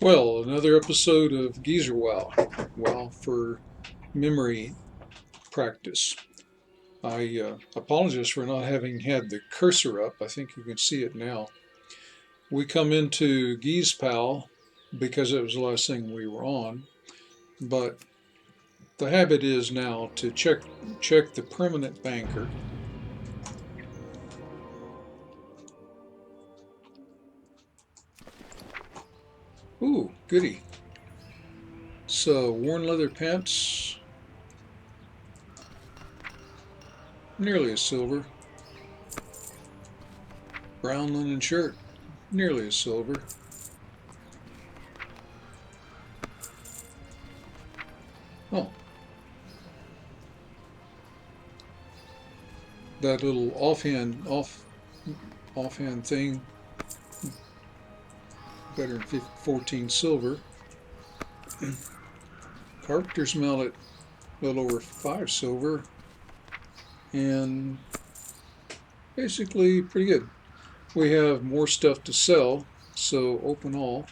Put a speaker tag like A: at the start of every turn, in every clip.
A: Well, another episode of GeezerWoW. Well, for memory practice. I apologize for not having had the cursor up. I think you can see it now. We come into GeezPal because it was the last thing we were on, but the habit is now to check the permanent banker. Ooh, goody. So, worn leather pants, nearly a silver. Brown linen shirt, nearly a silver. Oh, that little offhand thing, better than 14 silver. Carpenter's mallet, a little over 5 silver, and basically pretty good. We have more stuff to sell, so open all.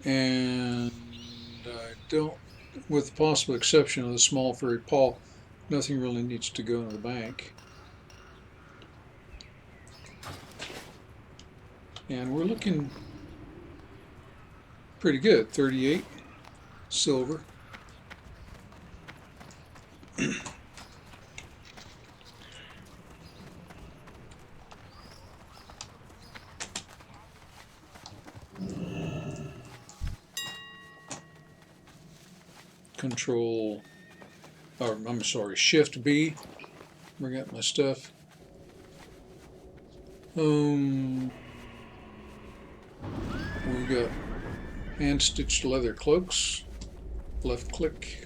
A: And I don't, with the possible exception of the small furry paw, nothing really needs to go into the bank. And we're looking pretty good. 38 silver. Control, or I'm sorry, Shift B. Bring up my stuff. We've got hand stitched leather cloaks. Left click.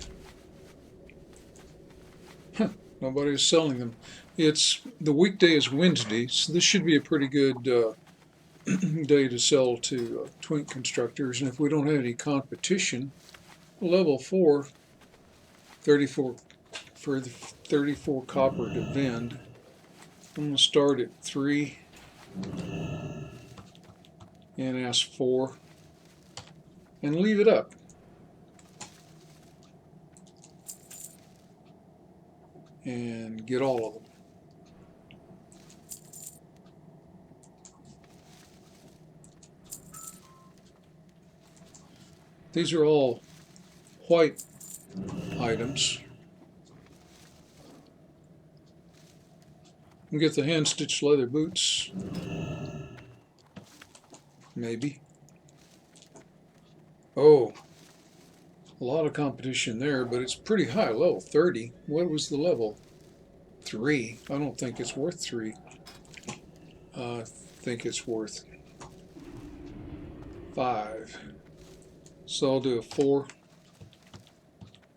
A: Huh, nobody's selling them. It's the weekday is Wednesday, so this should be a pretty good day to sell to twink constructors. And if we don't have any competition, level 4, 34 for the 34 copper to vend. I'm going to start at 3 and ask 4 and leave it up. And get all of them. These are all white items. And get the hand-stitched leather boots. Maybe. Oh, a lot of competition there, but it's pretty high, level 30. What was the level? 3. I don't think it's worth 3. I think it's worth 5. So I'll do a 4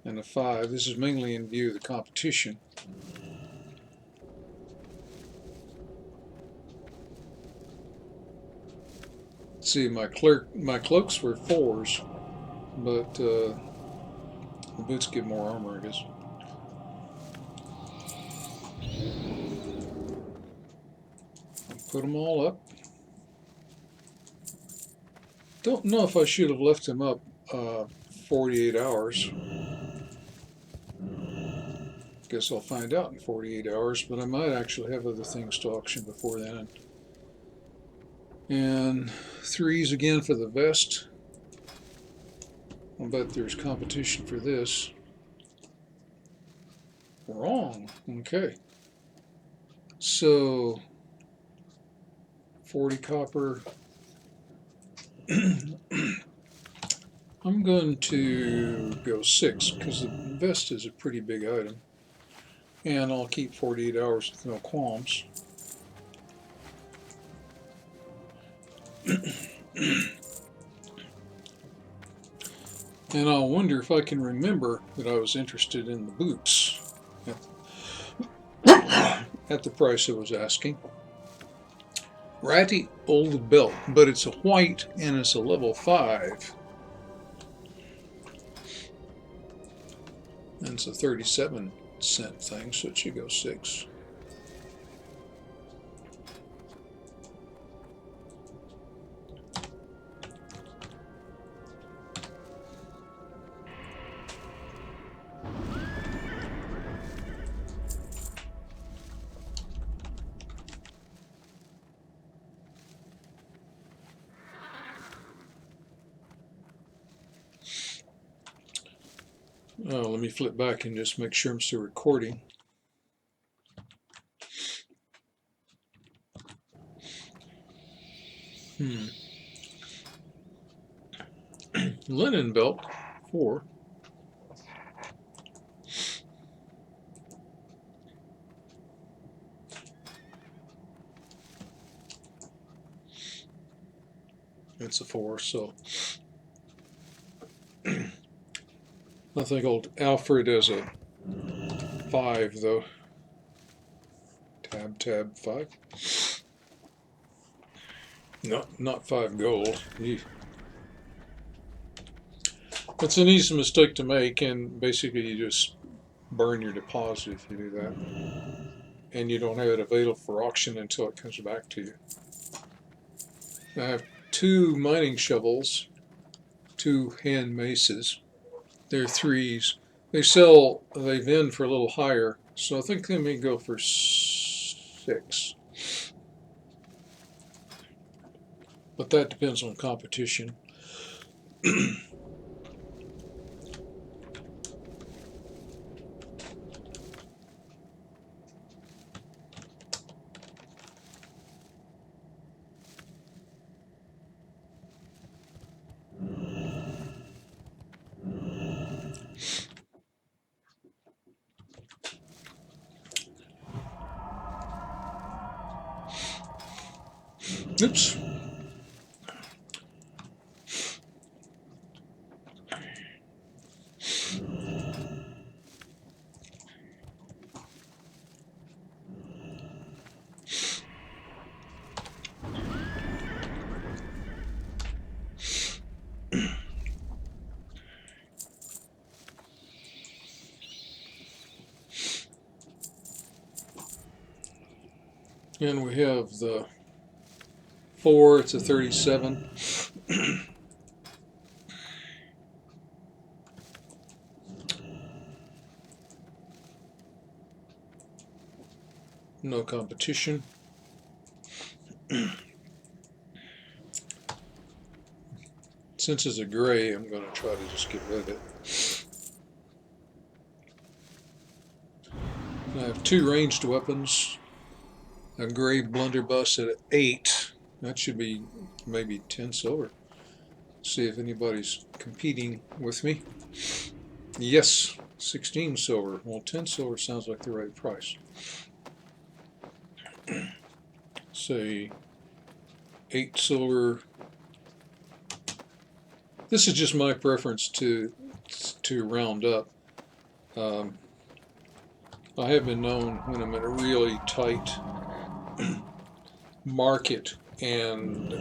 A: and a 5. This is mainly in view of the competition. See, my cloaks were 4s, but the boots give more armor, I guess. Put them all up. Don't know if I should have left them up 48 hours. Guess I'll find out in 48 hours, but I might actually have other things to auction before then. And 3s again for the vest. I'll bet there's competition for this. Wrong. Okay. So 40 copper. I'm going to go 6 because the vest is a pretty big item. And I'll keep 48 hours with no qualms. And I'll wonder if I can remember that I was interested in the boots at the price I was asking. Ratty old belt, but it's a white and it's a level 5. And it's a 37-cent thing, so it should go 6. Let me flip back and just make sure I'm still recording. Linen belt, 4. It's a 4, so I think old Alfred has a 5 though. Tab 5. No, not 5 gold. It's an easy mistake to make, and basically you just burn your deposit if you do that. And you don't have it available for auction until it comes back to you. I have 2 mining shovels, 2 hand maces. They're 3s. They vend for a little higher, so I think they may go for 6. But that depends on competition. Oops. And we have the 4, it's a 37. No competition. Since it's a gray, I'm going to try to just get rid of it. I have 2 ranged weapons. A gray blunderbuss at 8. That should be maybe 10 silver. See if anybody's competing with me. Yes, 16 silver. Well, 10 silver sounds like the right price. Say 8 silver. This is just my preference to round up. I have been known when I'm in a really tight market and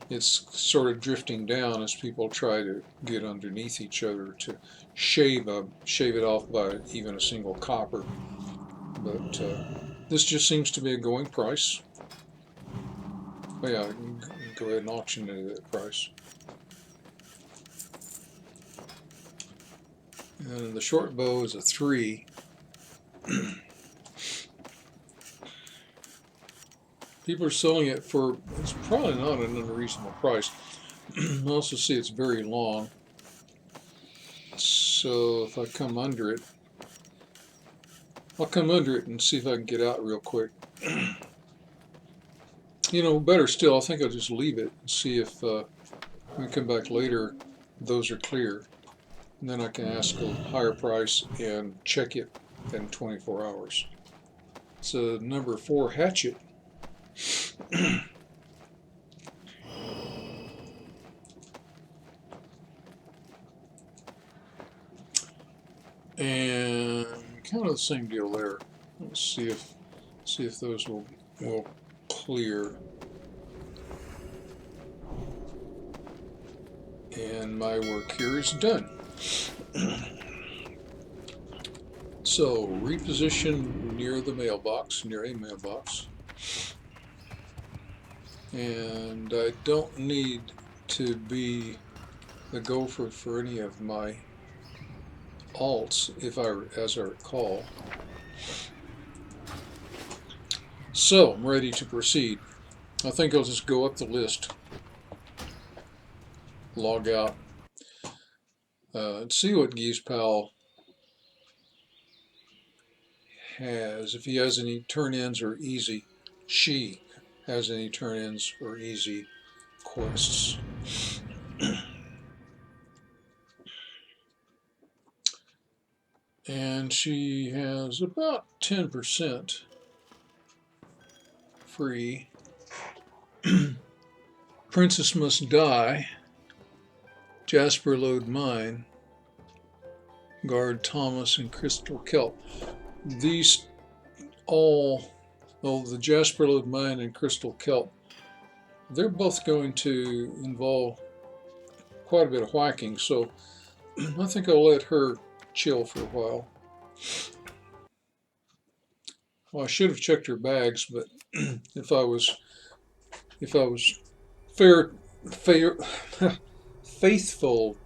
A: it's sort of drifting down as people try to get underneath each other to shave it off by even a single copper. But this just seems to be a going price. Oh yeah, I can go ahead and auction it at that price. And the short bow is a 3. People are selling it for, it's probably not an unreasonable price. I also see it's very long. So if I come under it, I'll come under it and see if I can get out real quick. You know, better still, I think I'll just leave it and see if when we come back later, those are clear. And then I can ask a higher price and check it in 24 hours. It's a number 4 hatchet. And kind of the same deal there. Let's see if those will clear. And my work here is done. So reposition near the mailbox, near a mailbox. And I don't need to be the gopher for any of my alts, as I recall. So I'm ready to proceed. I think I'll just go up the list, log out, and see what GeezPal has. If he has any turn-ins or easy, she has any turn-ins or easy quests. And she has about 10% free. Princess Must Die, Jasper Load Mine, Guard Thomas, and Crystal Kelp. These all, the Jasper Load Mine and Crystal Kelp, they're both going to involve quite a bit of whacking, so I think I'll let her chill for a while. Well, I should have checked her bags, but if I was faithful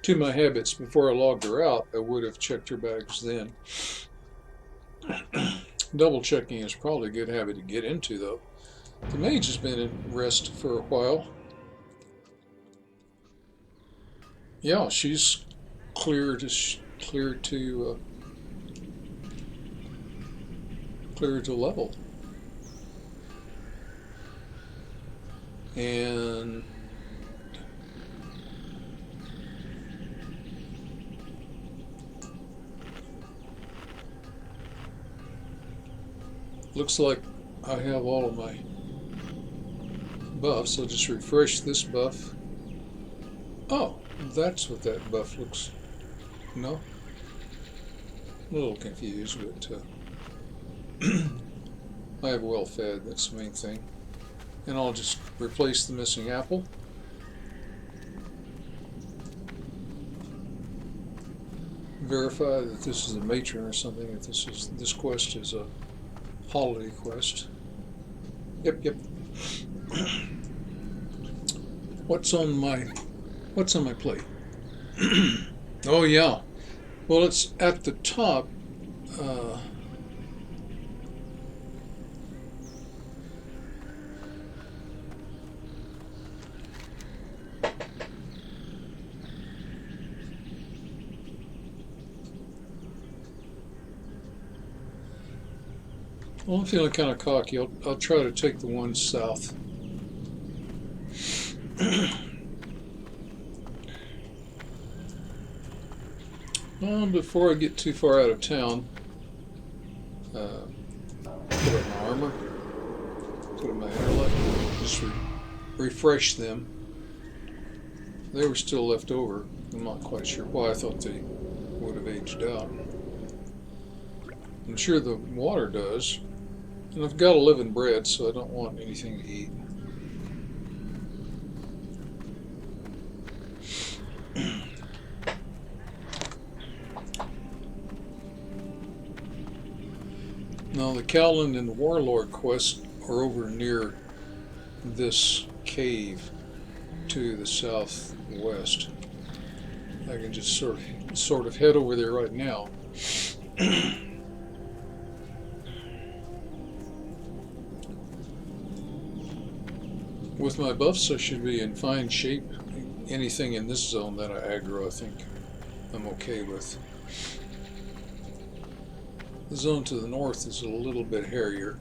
A: to my habits before I logged her out, I would have checked her bags then. Double checking is probably a good habit to get into, though. The mage has been in rest for a while. Yeah, she's clear to level, and looks like I have all of my buffs. I'll just refresh this buff. Oh, that's what that buff looks. No, I'm a little confused, but I have well fed. That's the main thing. And I'll just replace the missing apple. Verify that this is a matron or something. If this quest is a holiday quest. Yep. What's on my plate? Oh yeah. Well, it's at the top. Well, I'm feeling kind of cocky. I'll try to take the one south. Before I get too far out of town, put up my armor, put up my intellect, just refresh them. They were still left over. I'm not quite sure why. I thought they would have aged out. I'm sure the water does. And I've got 11 bread, so I don't want anything to eat. Now the Cowland and the Warlord quests are over near this cave to the southwest. I can just sort of head over there right now. With my buffs, I should be in fine shape. Anything in this zone that I aggro, I think I'm okay with. The zone to the north is a little bit hairier.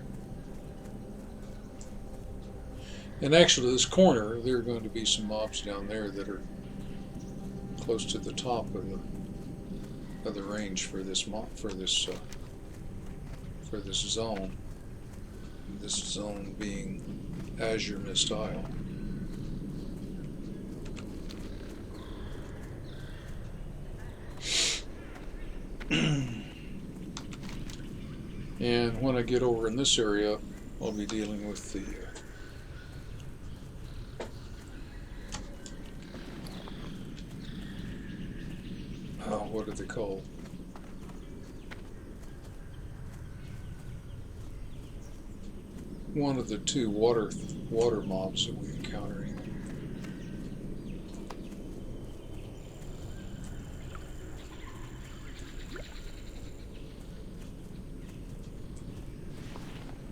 A: And actually, this corner, there are going to be some mobs down there that are close to the top of the range for this zone. This zone being Azure Mist Isle. And when I get over in this area, I'll be dealing with the what are they called? one of the two water mobs that we encounter.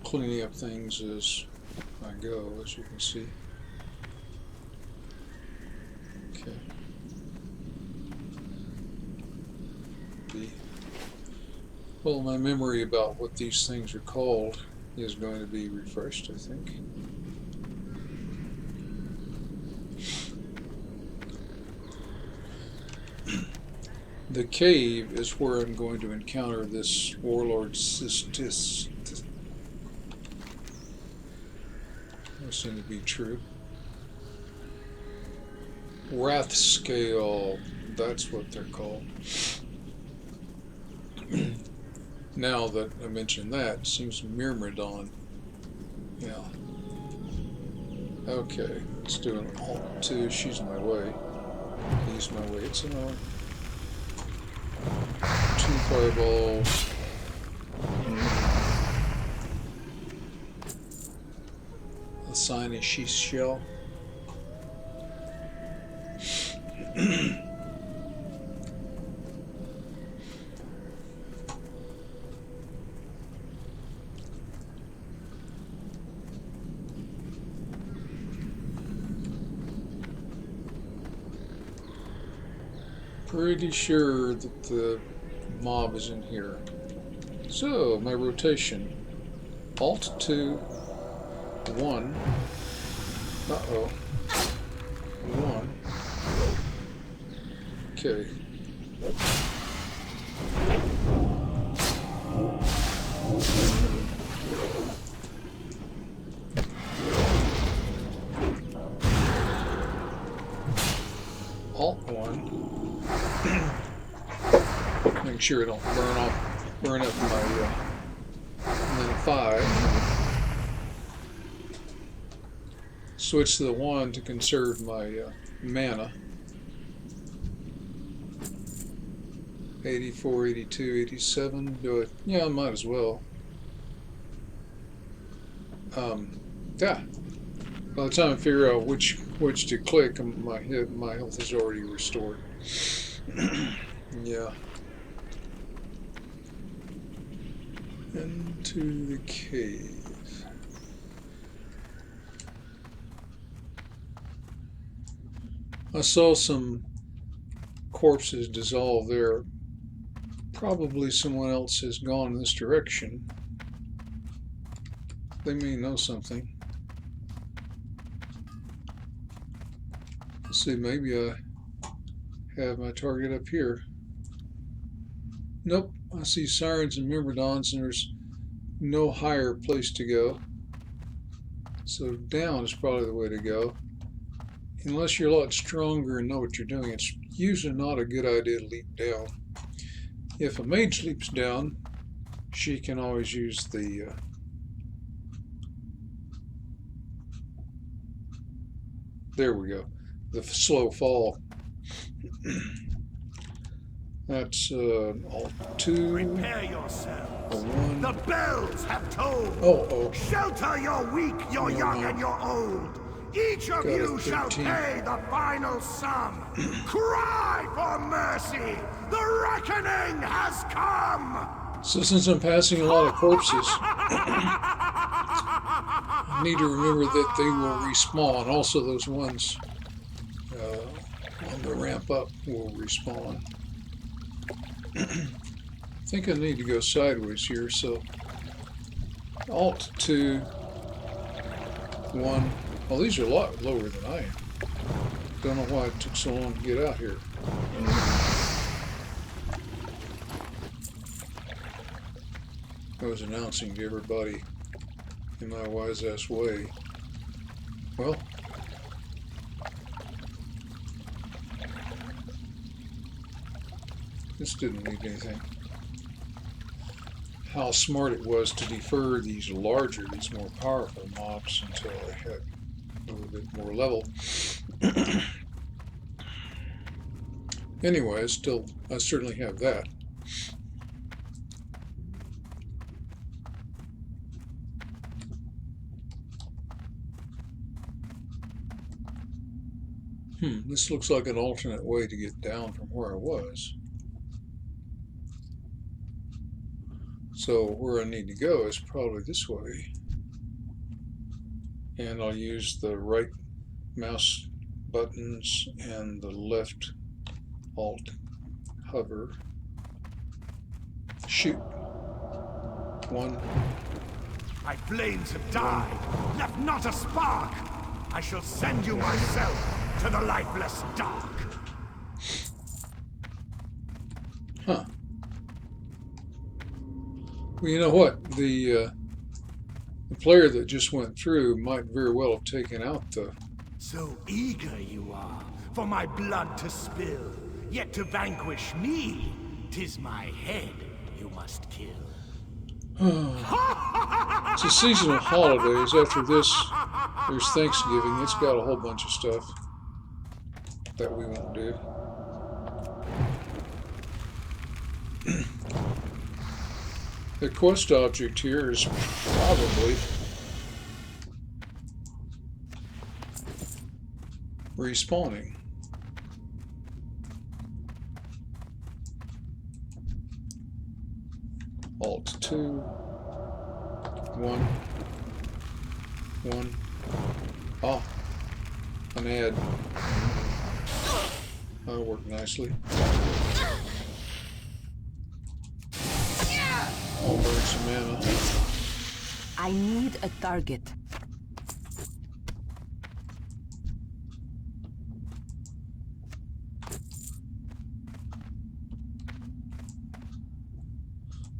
A: Cleaning up things as I go, as you can see. Okay. Well, my memory about what these things are called is going to be refreshed, I think. The cave is where I'm going to encounter this warlord Sistis. That seems to be true. Wrath Scale, that's what they're called. Now that I mentioned that, it seems Myrmidon. Yeah. Okay, let's do an Alt 2. She's in my way. He's my way. It's an Alt. 2 fireballs. Assign a sheath shell. Pretty sure that the mob is in here. So, my rotation. Alt 2, 1. Uh-oh. 1. Okay. Alt 1. Make sure it don't burn up my, and then 5. Switch to the 1 to conserve my mana. 84, 82, 87. Do it. Yeah, I might as well. Yeah. By the time I figure out which to click, my health is already restored. Yeah. Into the cave. I saw some corpses dissolve there. Probably someone else has gone in this direction. They may know something. Let's see, maybe I have my target up here. Nope, I see sirens and myrmidons, and there's no higher place to go. So down is probably the way to go. Unless you're a lot stronger and know what you're doing, it's usually not a good idea to leap down. If a mage leaps down, she can always use the there we go, the slow fall. That's Alt 2.
B: Prepare yourselves.
A: 1.
B: The bells have tolled.
A: Oh.
B: Shelter your weak, your young, and your old. Each of you shall pay the final sum. Cry for mercy. The reckoning has come.
A: So since I'm passing a lot of corpses, I need to remember that they will respawn. Also, those ones on the ramp up will respawn. I think I need to go sideways here, so Alt 2, 1. Well, these are a lot lower than I am. Don't know why it took so long to get out here. I was announcing to everybody in my wise-ass way. Well, this didn't need anything. How smart it was to defer these larger, these more powerful mobs until I had a little bit more level. Anyway, I certainly have that. This looks like an alternate way to get down from where I was. So where I need to go is probably this way. And I'll use the right mouse buttons and the left alt hover. Shoot. One.
B: My flames have died, left not a spark. I shall send you myself to the lifeless dark.
A: Huh. Well, you know what? The player that just went through might very well have taken out the...
B: So eager you are for my blood to spill, yet to vanquish me, 'tis my head you must kill.
A: It's a seasonal holidays. After this, there's Thanksgiving. It's got a whole bunch of stuff that we won't do. The quest object here is probably respawning. Alt 2, 1, 1. Ah, an ad. That'll work nicely. I'll burn some mana.
C: I need a target.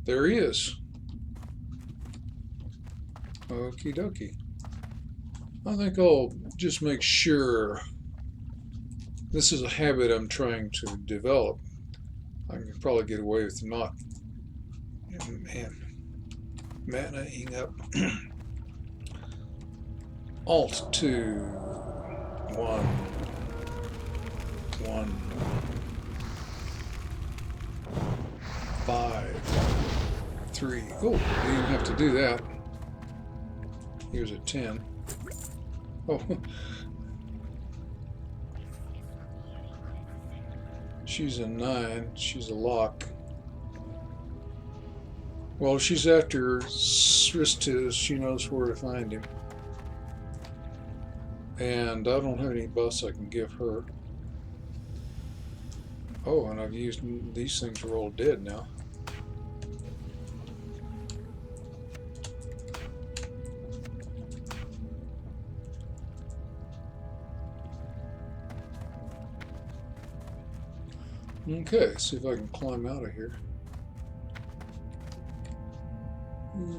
A: There he is. Okie dokie. I think I'll just make sure. This is a habit I'm trying to develop. I can probably get away with not mana-ing up. Alt 2, 1, 1, 5, 3. Oh, you didn't have to do that. Here's a 10. Oh. She's a 9. She's a lock. Well, she's after Sristis. She knows where to find him. And I don't have any buffs I can give her. Oh, and I've used these things are all dead now. Okay, see if I can climb out of here.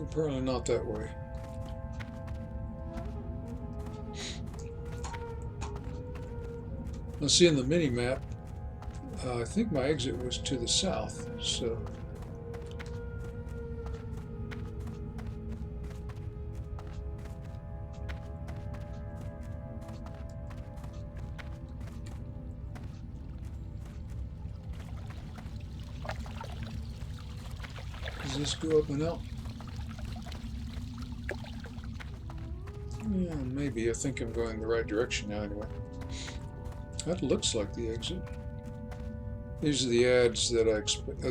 A: Apparently not that way. Now see in the mini-map, I think my exit was to the south, so... Does this go up and out? Yeah, maybe. I think I'm going the right direction now anyway. That looks like the exit. These are the ads that I expect.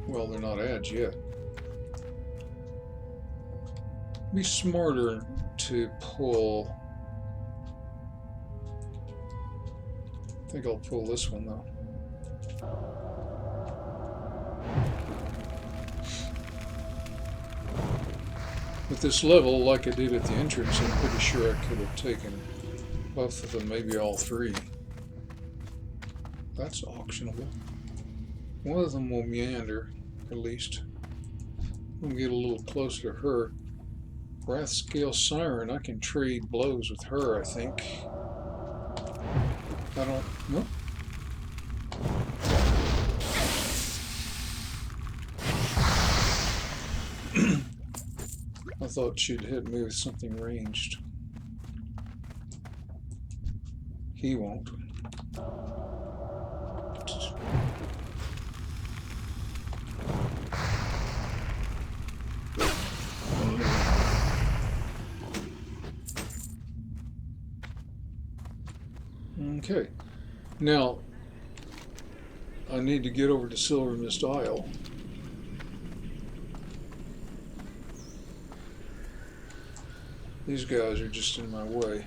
A: Well, they're not ads yet. Be smarter to pull. I think I'll pull this one though. With this level, like I did at the entrance, I'm pretty sure I could have taken both of them, maybe all three. That's auctionable. One of them will meander, at least. We'll get a little closer to her. Wrathscale Siren, I can trade blows with her, I think. I don't... Nope. I thought she'd hit me with something ranged. He won't. Okay. Now, I need to get over to Silver Mist Isle. These guys are just in my way.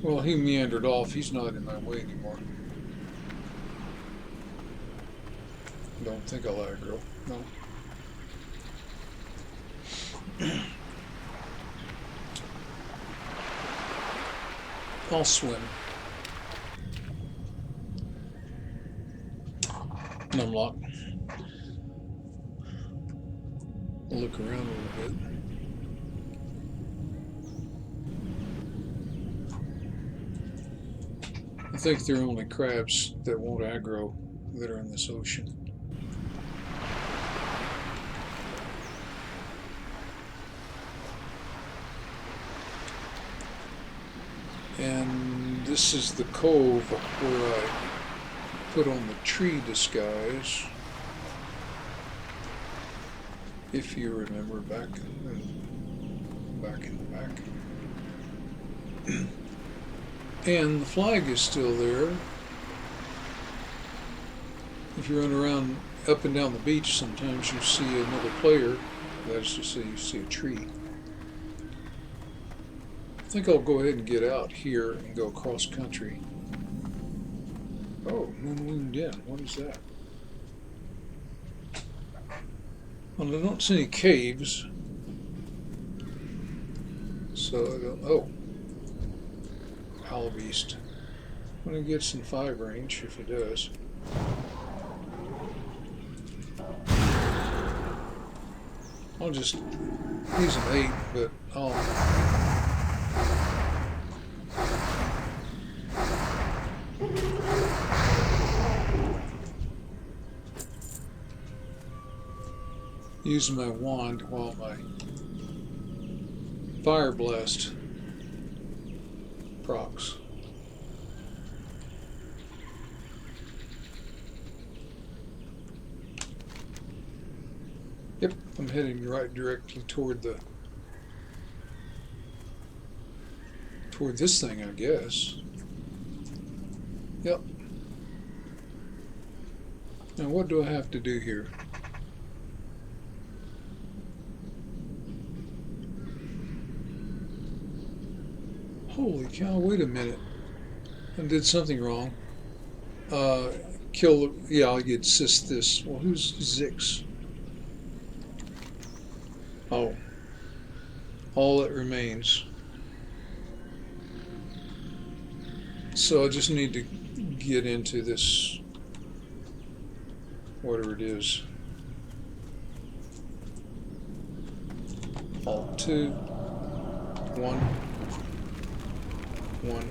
A: Well, he meandered off. He's not in my way anymore. Don't think I'll aggro. No. I'll swim. Numlock. I'll look around a little bit. I think there are only crabs that won't aggro that are in this ocean. And this is the cove where I put on the tree disguise. If you remember back in the back. And the flag is still there. If you run around up and down the beach, sometimes you see another player. That is to say, you see a tree. I think I'll go ahead and get out here and go cross country. Oh, Moon Den. What is that? Well, I don't see any caves. So I don't. Oh. Owl Beast. When he gets in 5 range, if he does. I'll just. He's an 8, but I'll. Use my wand while my Fire Blast procs. Yep, I'm heading right directly toward this thing, I guess. Yep. Now what do I have to do here? Holy cow, wait a minute. I did something wrong. Kill, yeah, I get assist this. Well, who's Zix? Oh. All that remains. So I just need to get into this, whatever it is. Alt 2, 1, 1,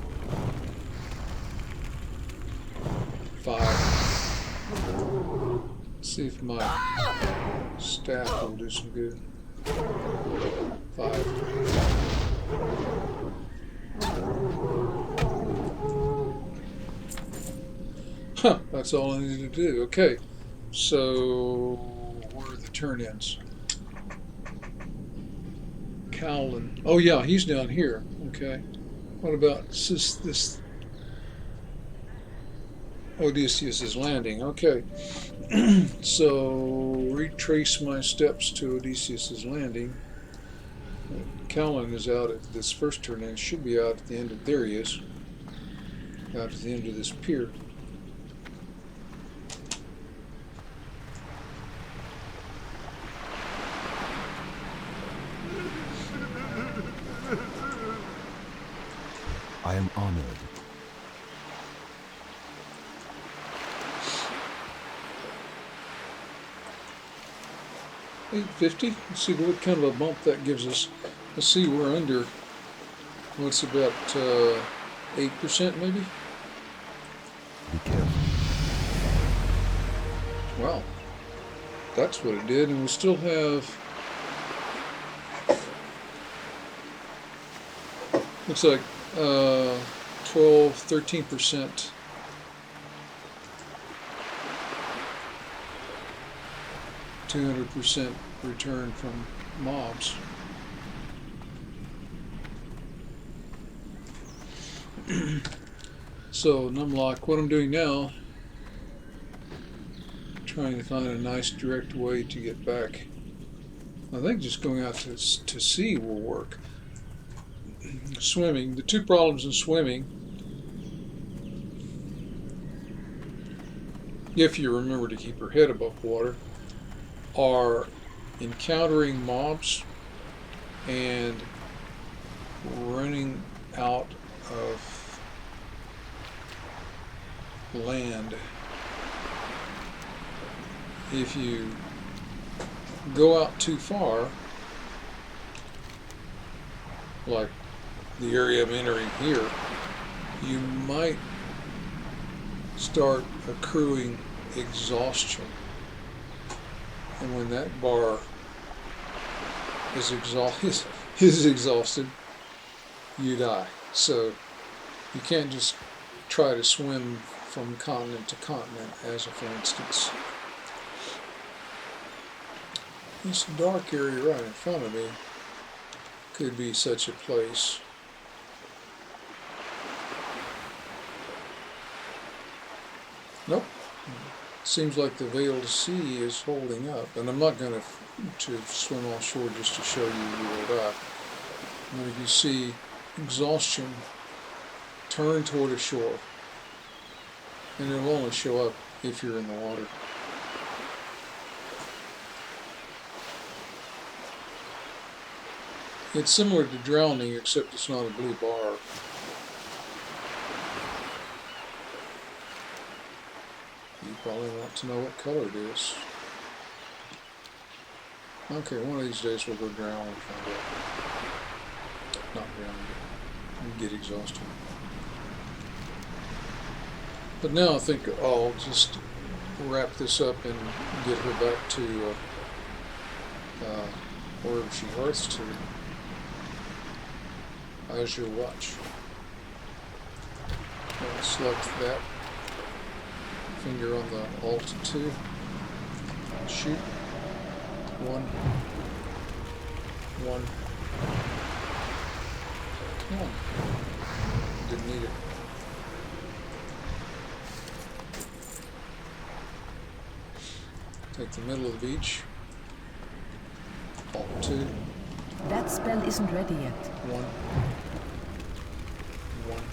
A: 5. Let's see if my staff will do some good. 5. Huh, that's all I need to do. Okay, so where are the turn-ins? Cowlin. Oh yeah, he's down here. Okay. What about this? Odysseus's Landing. Okay. So retrace my steps to Odysseus's Landing. Cowlin is out at this first turn-in. Should be out at the end of. There he is. Out at the end of this pier.
D: I am honored.
A: $850. Let's see what kind of a bump that gives us. Let's see, we're under. What's about 8% maybe?
D: Be careful.
A: Wow, that's what it did, and we still have. Looks like 12, 13%. 200% return from mobs. So numlock, what I'm doing now, trying to find a nice direct way to get back. I think just going out to sea will work. Swimming, the two problems in swimming, if you remember to keep your head above water, are encountering mobs and running out of land. If you go out too far, like the area I'm entering here, you might start accruing exhaustion. And when that bar is exhausted, you die. So you can't just try to swim from continent to continent, as a for instance. This dark area right in front of me could be such a place. Nope. Seems like the veiled sea is holding up, and I'm not going to swim offshore just to show you will die. And if you see exhaustion, turn toward the shore, and it will only show up if you're in the water. It's similar to drowning, except it's not a blue bar. You probably want to know what color it is. Okay, one of these days we'll go drown and find out. Not drown, but get exhausted. But now I think I'll just wrap this up and get her back to wherever she hearths to. As your watch. I'll select that. Finger on the Alt 2. Shoot. 1. 1. Come on. Didn't need it. Take the middle of the beach. Alt 2.
C: That spell isn't ready yet.
A: 1. 1.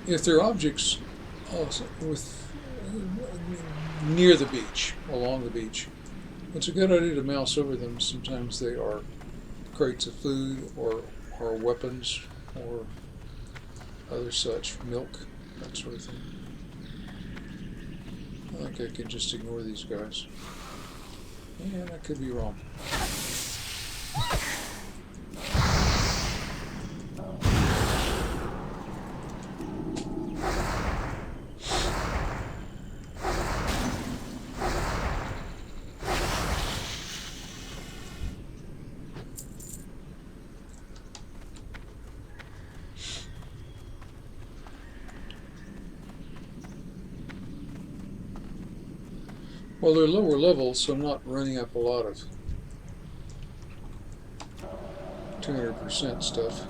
A: If there are objects near the beach, along the beach, it's a good idea to mouse over them. Sometimes they are crates of food or weapons or other such, milk, that sort of thing. I think I can just ignore these guys. And I could be wrong. Well, they're lower levels, so I'm not running up a lot of 200% stuff.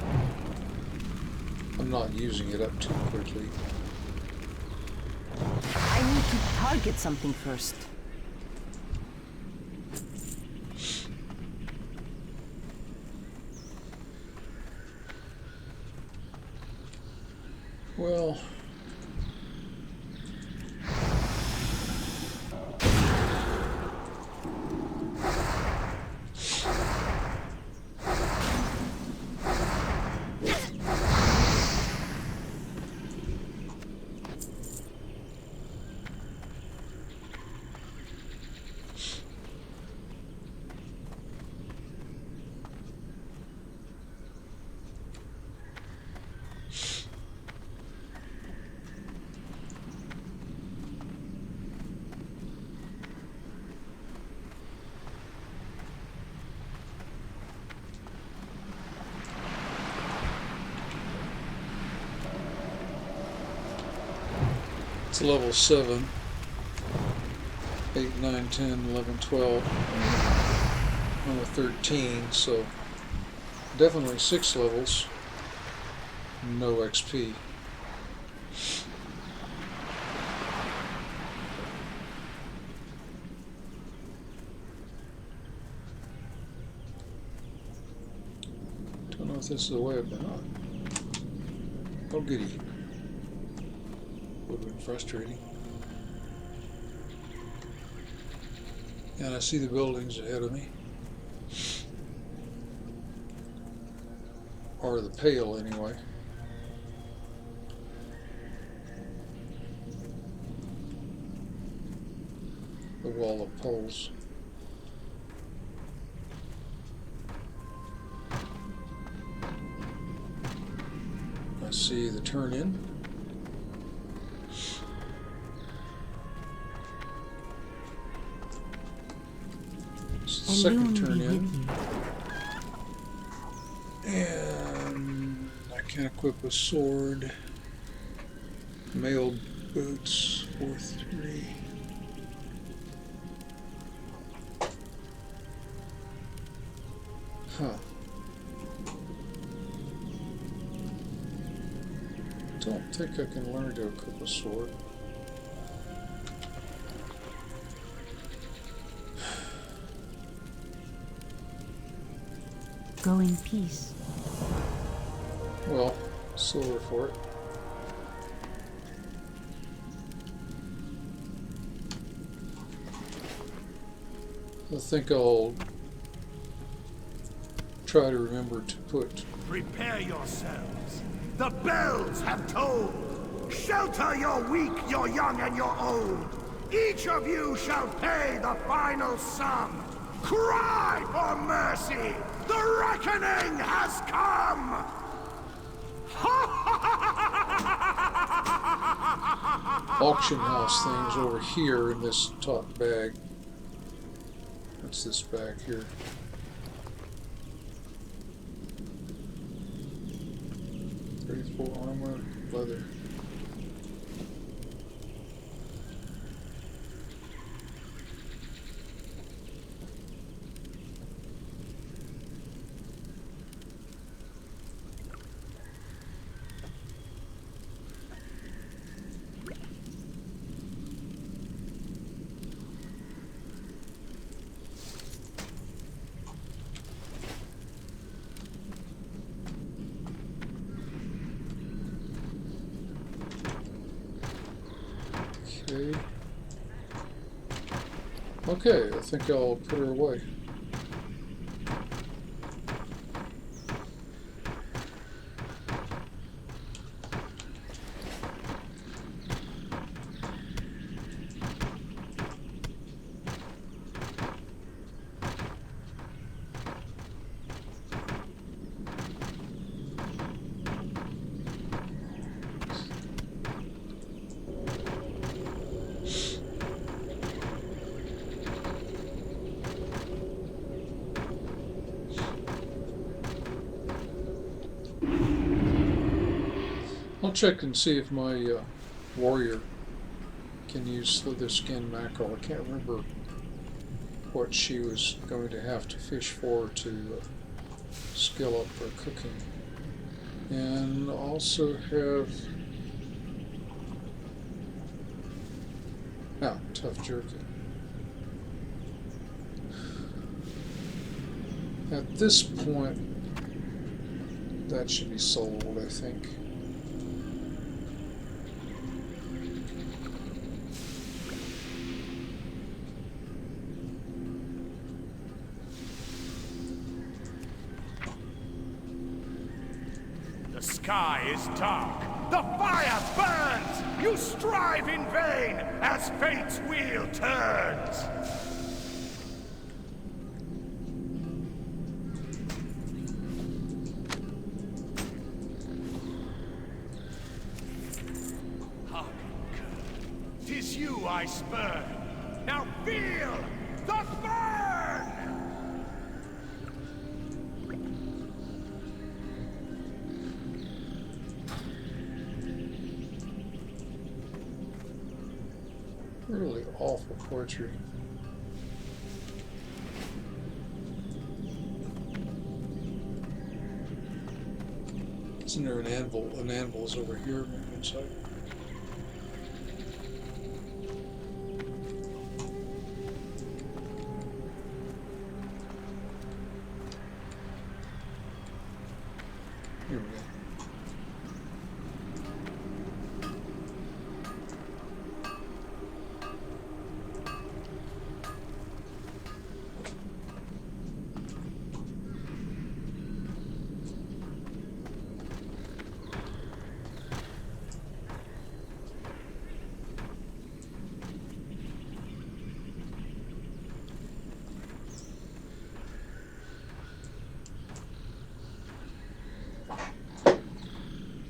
A: I'm not using it up too quickly.
C: I need to target something first.
A: Well, It's level 7. 8, 9, 10, 11, 12. I'm a 13, so definitely 6 levels. No XP. Don't know if this is the way up or not. Oh, goody. Would have been frustrating. And I see the buildings ahead of me. Or the pale, anyway. The wall of poles. I see the turn in. Second turn in. And I can equip a sword. Mail boots, 4-3. Huh. Don't think I can learn to equip a sword.
C: Go in peace.
A: Well, silver for it. I think I'll try to remember to put...
B: Prepare yourselves. The bells have tolled. Shelter your weak, your young, and your old. Each of you shall pay the final sum. Cry for mercy. The reckoning has come.
A: auction house things over here in this top bag. What's this bag here? Faithful armor, leather. Okay, I think I'll put her away. I'll check and see if my warrior can use slither skin mackerel. I can't remember what she was going to have to fish for to skill up her cooking. And also have tough jerky. At this point, that should be sold, I think.
B: The sky is dark. The fire burns. You strive in vain as fate's wheel turns. Tis you I spurn. Now feel the burn!
A: Really awful poetry. Isn't there an anvil? An anvil is over here, maybe inside. Here we go.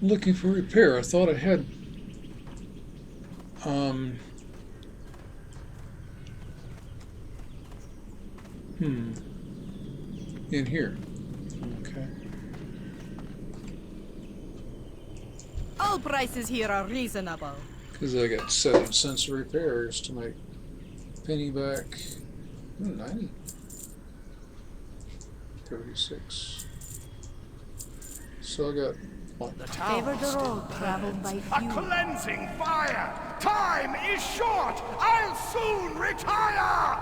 A: Looking for repair. I thought I had in here. Okay.
E: All prices here are reasonable.
A: Because I got 7 cents of repairs to make penny back. 90. 36. So I got what?
C: Favor the road traveled by
B: A
C: few.
B: cleansing fire! Time is short! I'll soon retire!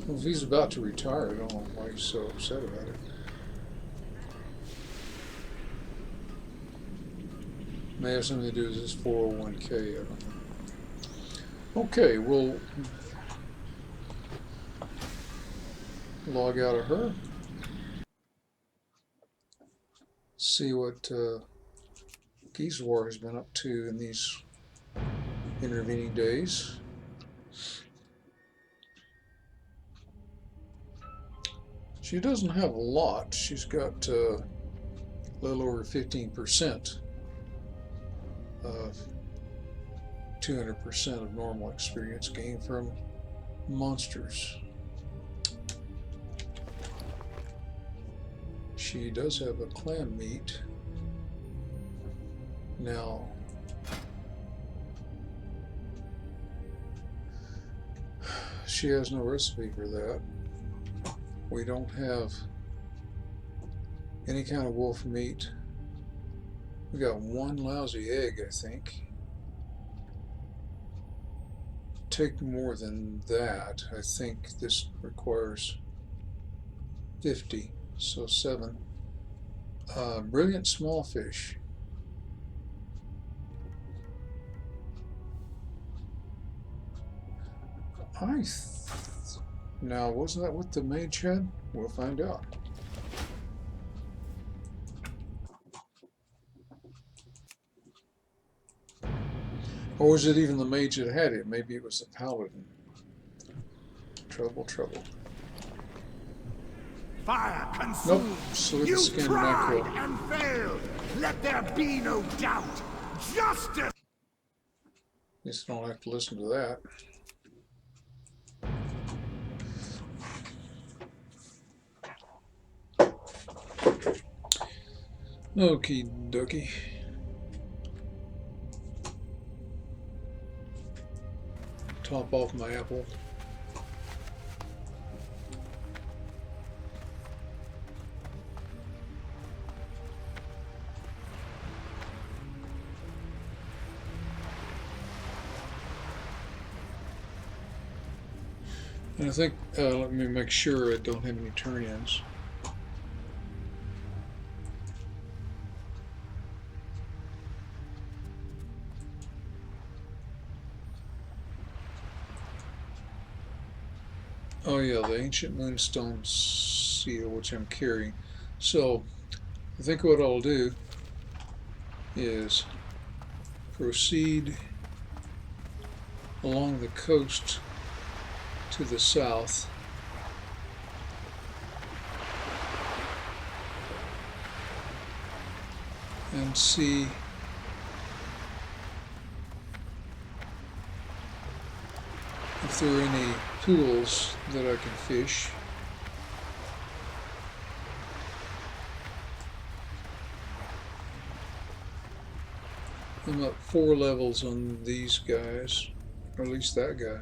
A: Well, if he's about to retire, I don't know why he's so upset about it. May have something to do with his 401k, I don't know. Okay, we'll log out of her. See what GeezWar has been up to in these intervening days. She doesn't have a lot. She's got a little over 15% of 200% of normal experience gained from monsters. She does have a clam meat. Now, she has no recipe for that. We don't have any kind of wolf meat. We got one lousy egg, I think. Take more than that. I think this requires 50, so 7. Brilliant small fish. Now, wasn't that what the mage had? We'll find out. Or was it even the mage that had it? Maybe it was the paladin. Trouble, trouble.
B: Fire consumed.
A: Nope, so the
B: You
A: skin
B: tried
A: mackerel.
B: and failed. Let there be no doubt. Justice.
A: At least I don't have to listen to that. Okie dokie. Top off my apple. And I think, let me make sure I don't have any turn-ins. Oh yeah, the ancient moonstone seal, which I'm carrying. So, I think what I'll do is proceed along the coast to the south. And see if there are any pools that I can fish. I'm up 4 levels on these guys, or at least that guy.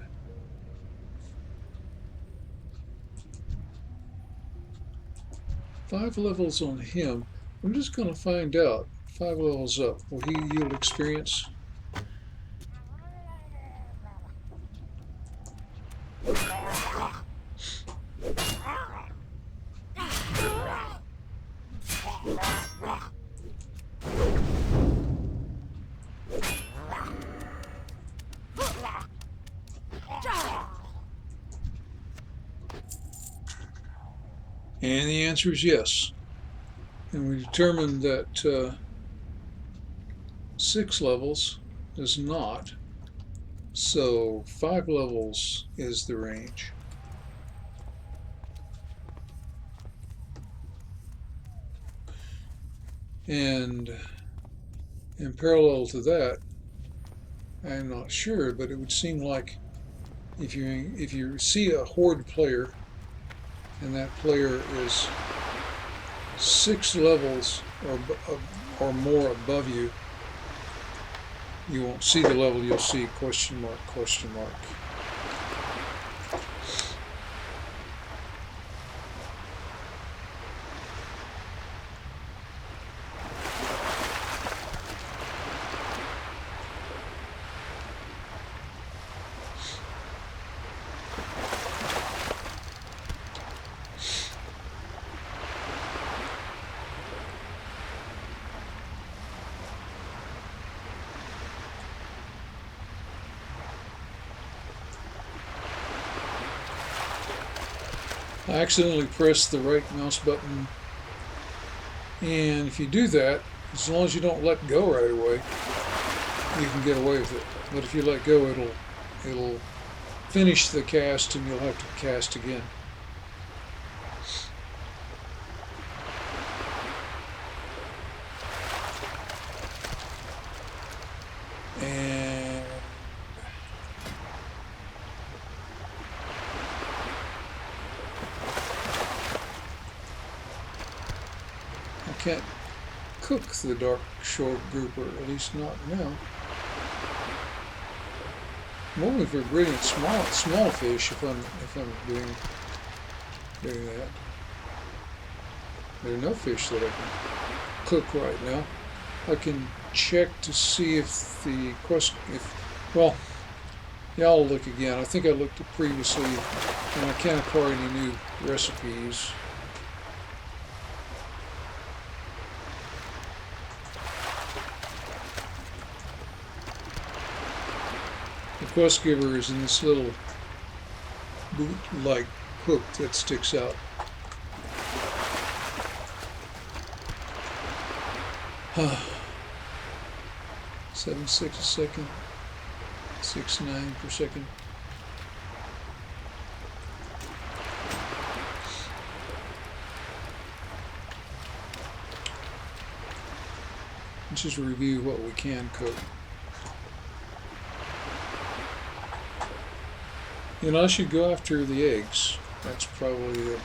A: Five levels on him. I'm just going to find out. 5 levels up. Will he yield experience? And the answer is yes. And we determined that 6 levels is not. So 5 levels is the range. And in parallel to that, I'm not sure, but it would seem like if you see a horde player and that player is 6 levels or more above you, you won't see the level, you'll see question mark, question mark. I accidentally pressed the right mouse button, and if you do that, as long as you don't let go right away, you can get away with it. But if you let go, it'll finish the cast and you'll have to cast again. And I can't cook the dark shore grouper, at least not now. I'm hoping for brilliant small fish if I'm doing that. There are no fish that I can cook right now. I can check to see if the well, yeah, I'll look again. I think I looked at previously, and I can't acquire any new recipes. The quest giver is in this little boot-like hook that sticks out. Huh. 7.6 a second, 6.9 per second. Let's just review what we can cook. And I should go after the eggs. That's probably the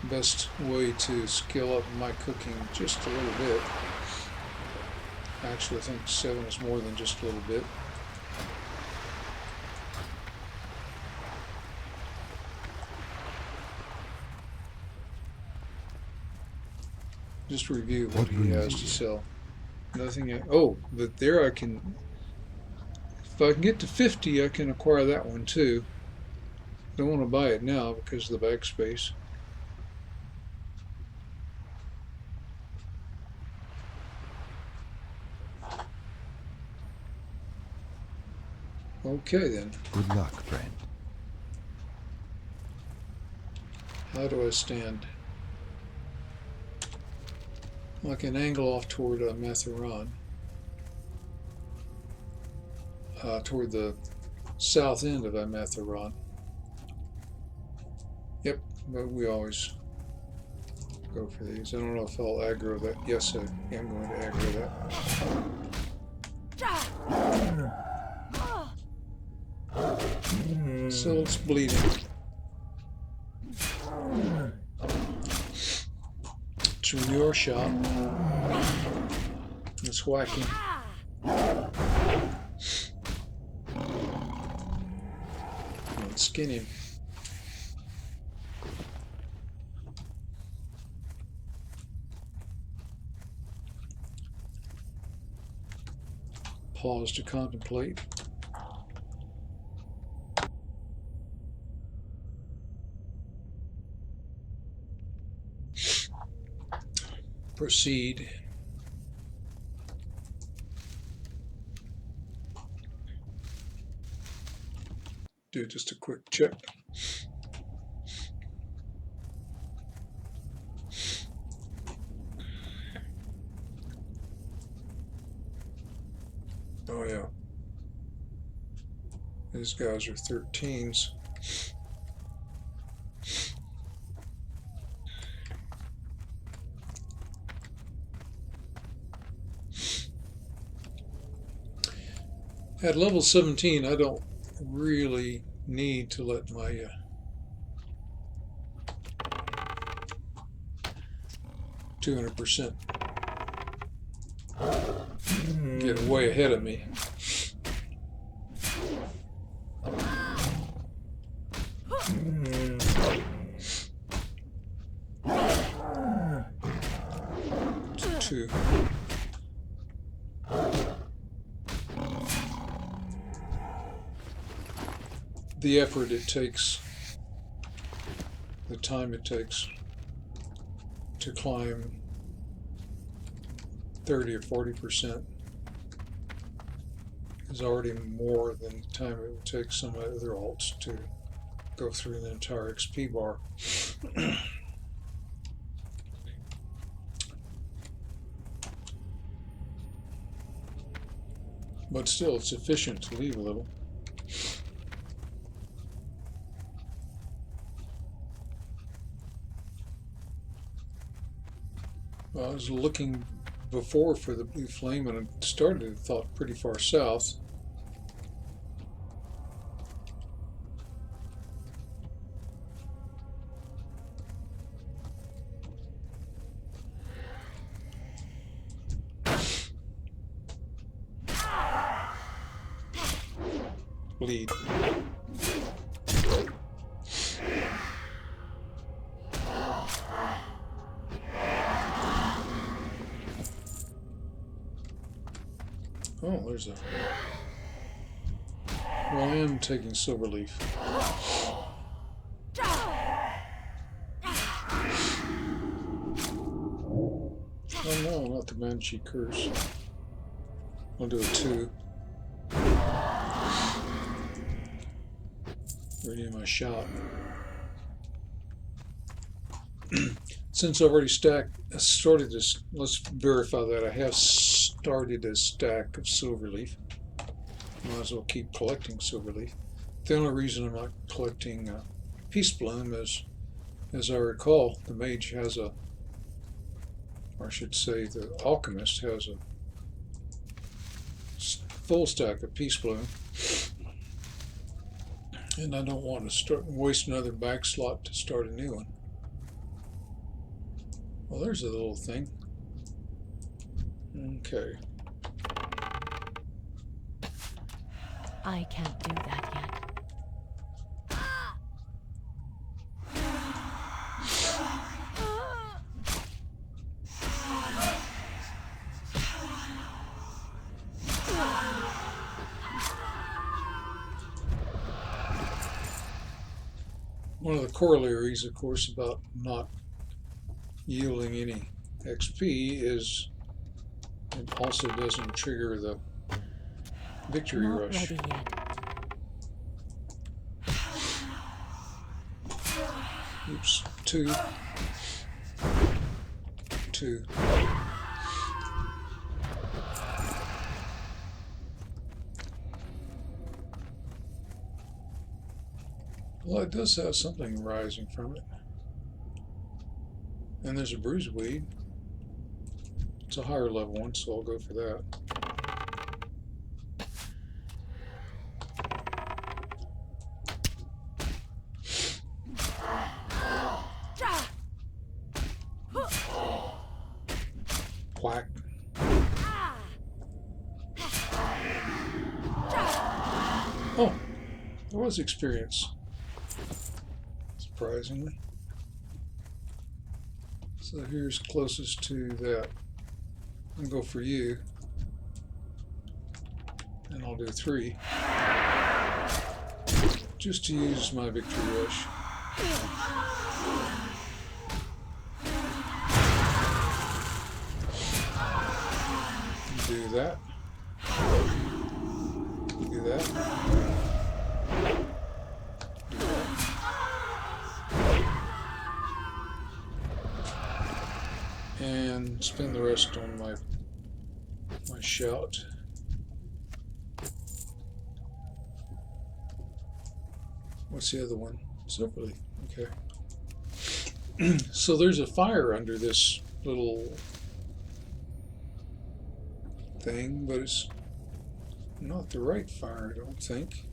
A: best way to scale up my cooking just a little bit. Actually, I think 7 is more than just a little bit. Just review what he has to sell. Nothing. Oh, but there I can. If I can get to 50, I can acquire that one too. Don't want to buy it now because of the backspace. Okay then.
D: Good luck, friend.
A: How do I stand? Well, I can angle off toward Mathuran. Toward the south end of Mathuran. Yep, but we always go for these. I don't know if I'll aggro that. Yes, I am going to aggro that. So it's bleeding. It's renew our shop. Let's whack him. Let's skin him. Pause to contemplate. Proceed. Do just a quick check. Oh yeah. These guys are 13s. At level 17, I don't really need to let my %200% get way ahead of me. Two. The effort it takes, the time it takes to climb 30 or 40% is already more than the time it would take some other alts to go through the entire XP bar. But still, it's efficient to leave a little. Well, I was looking before for the blue flame and it started, I thought, pretty far south. Bleed. Oh, there's a... Well, I am taking Silverleaf. Oh no, not the Banshee Curse. I'll do a 2. Ready my shot. Since I've already started this, let's verify that I have started a stack of Silverleaf. Might as well keep collecting Silverleaf. The only reason I'm not collecting Peace Bloom is, as I recall, the mage has a, or I should say the alchemist has a full stack of Peace Bloom. And I don't want to waste another back slot to start a new one. Well, there's a little thing. Okay.
C: I can't do that yet.
A: One of the corollaries, of course, about not yielding any XP is it also doesn't trigger the victory
C: Not
A: rush.
C: ready yet.
A: Oops, 2. 2. Well, it does have something rising from it. And there's a bruiseweed. It's a higher level one, so I'll go for that. Whack. Oh, there was experience. Surprisingly. So here's closest to that. I'll go for you. And I'll do 3. Just to use my victory rush. Do that. Do that. Do that. And spend the rest on my shout. What's the other one? Silverleaf. Okay. So there's a fire under this little thing, but it's not the right fire, I don't think.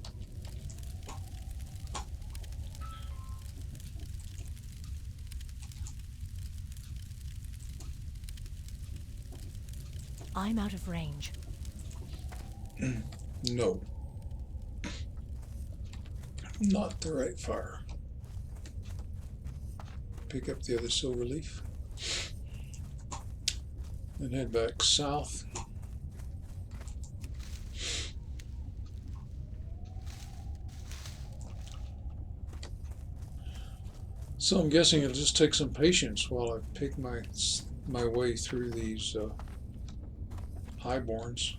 C: I'm out of range.
A: No. Not the right fire. Pick up the other silver leaf. And head back south. So I'm guessing it'll just take some patience while I pick my way through these highborns.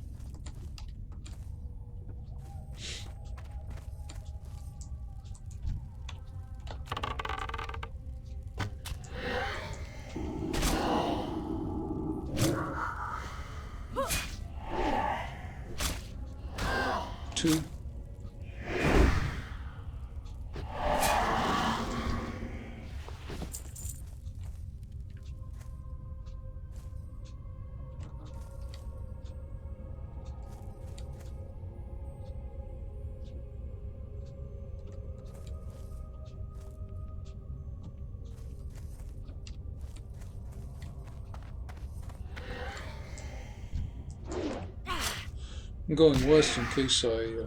A: Two. I'm going west in case I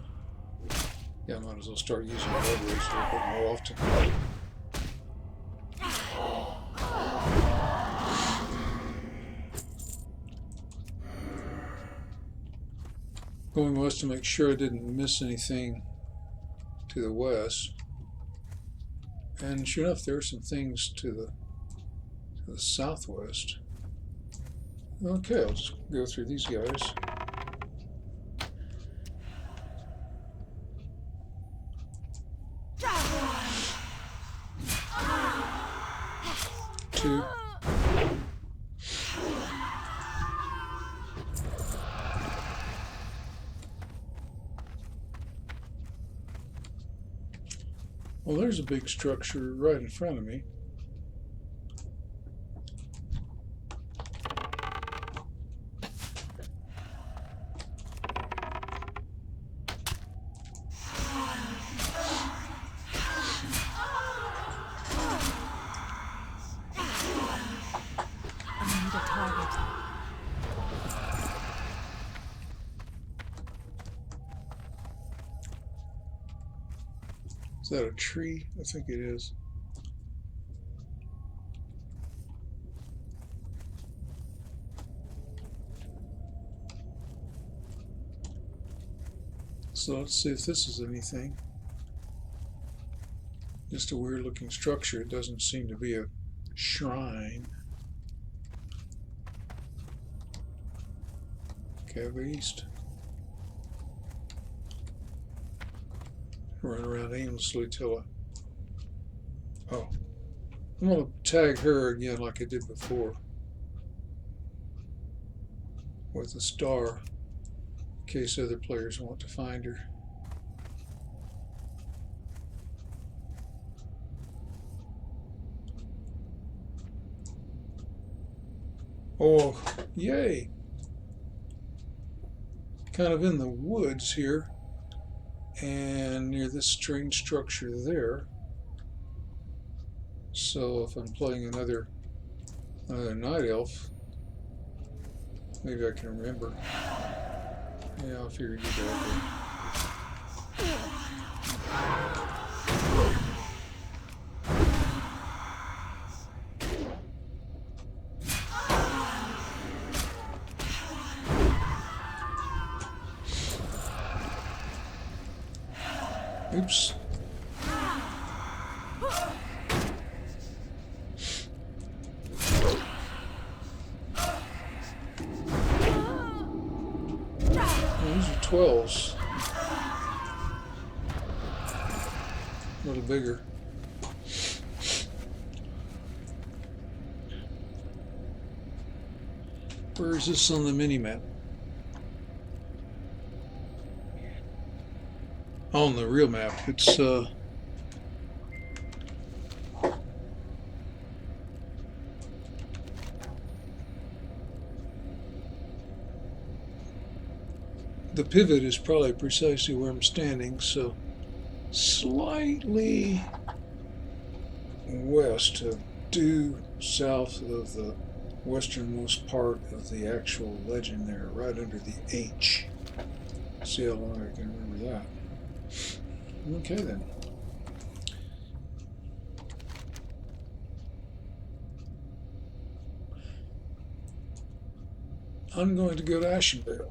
A: might as well start using leverage a little bit more often. Going west to make sure I didn't miss anything to the west. And sure enough, there are some things to the southwest. Okay, I'll just go through these guys. Two. Well, there's a big structure right in front of me. Is that a tree? I think it is. So let's see if this is anything. Just a weird looking structure. It doesn't seem to be a shrine. Okay, I'll go east. Run around aimlessly till oh. I'm going to tag her again like I did before. With a star. In case other players want to find her. Oh, yay! Kind of in the woods here. And near this strange structure there. So if I'm playing another night elf, maybe I can remember. Yeah, I figured you'd go there. Oops. These are 12s. A little bigger. Where is this on the mini-map? On the real map, it's the pivot is probably precisely where I'm standing, so slightly west of due south of the westernmost part of the actual legend there, right under the H. See how long I can remember that. Okay then. I'm going to go to Ashenvale.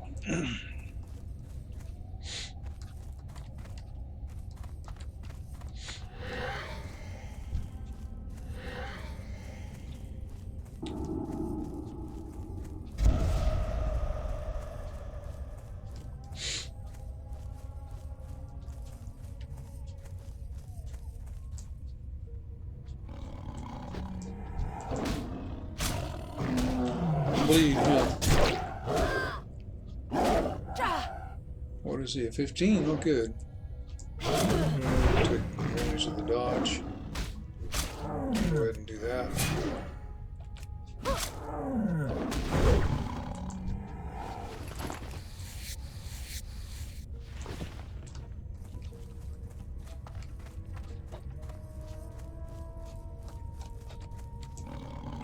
A: Bleed him. What is he, a 15? Oh, good. Take advantage of the dodge. Go ahead and do that.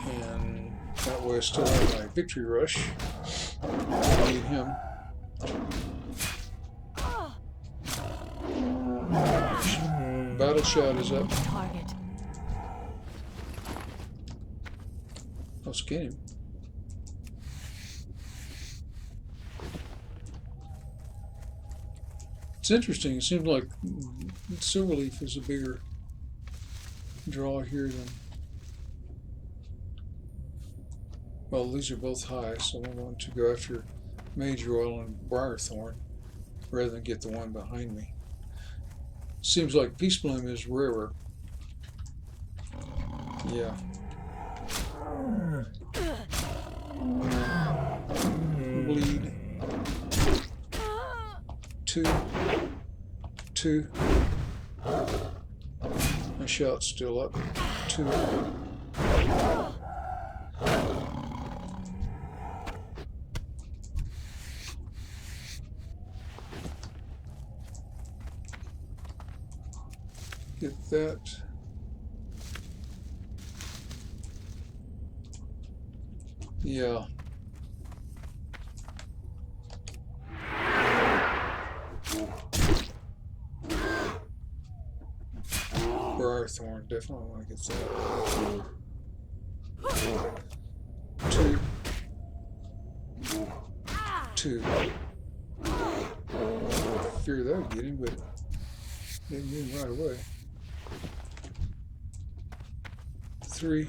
A: And that way I still have my victory rush. Need him. Battle shot is up.
C: Target.
A: I'll skin him. It's interesting. It seems like Silverleaf is a bigger draw here than. Well, these are both high, so I want to go after Major Oil and Briarthorn rather than get the one behind me. Seems like Peace Bloom is rarer. Yeah. Bleed. 2. My shot's still up. 2. Get that. Yeah. Briarthorn, definitely want to get that. 2. Fear that would get him, but didn't get him right away. 3.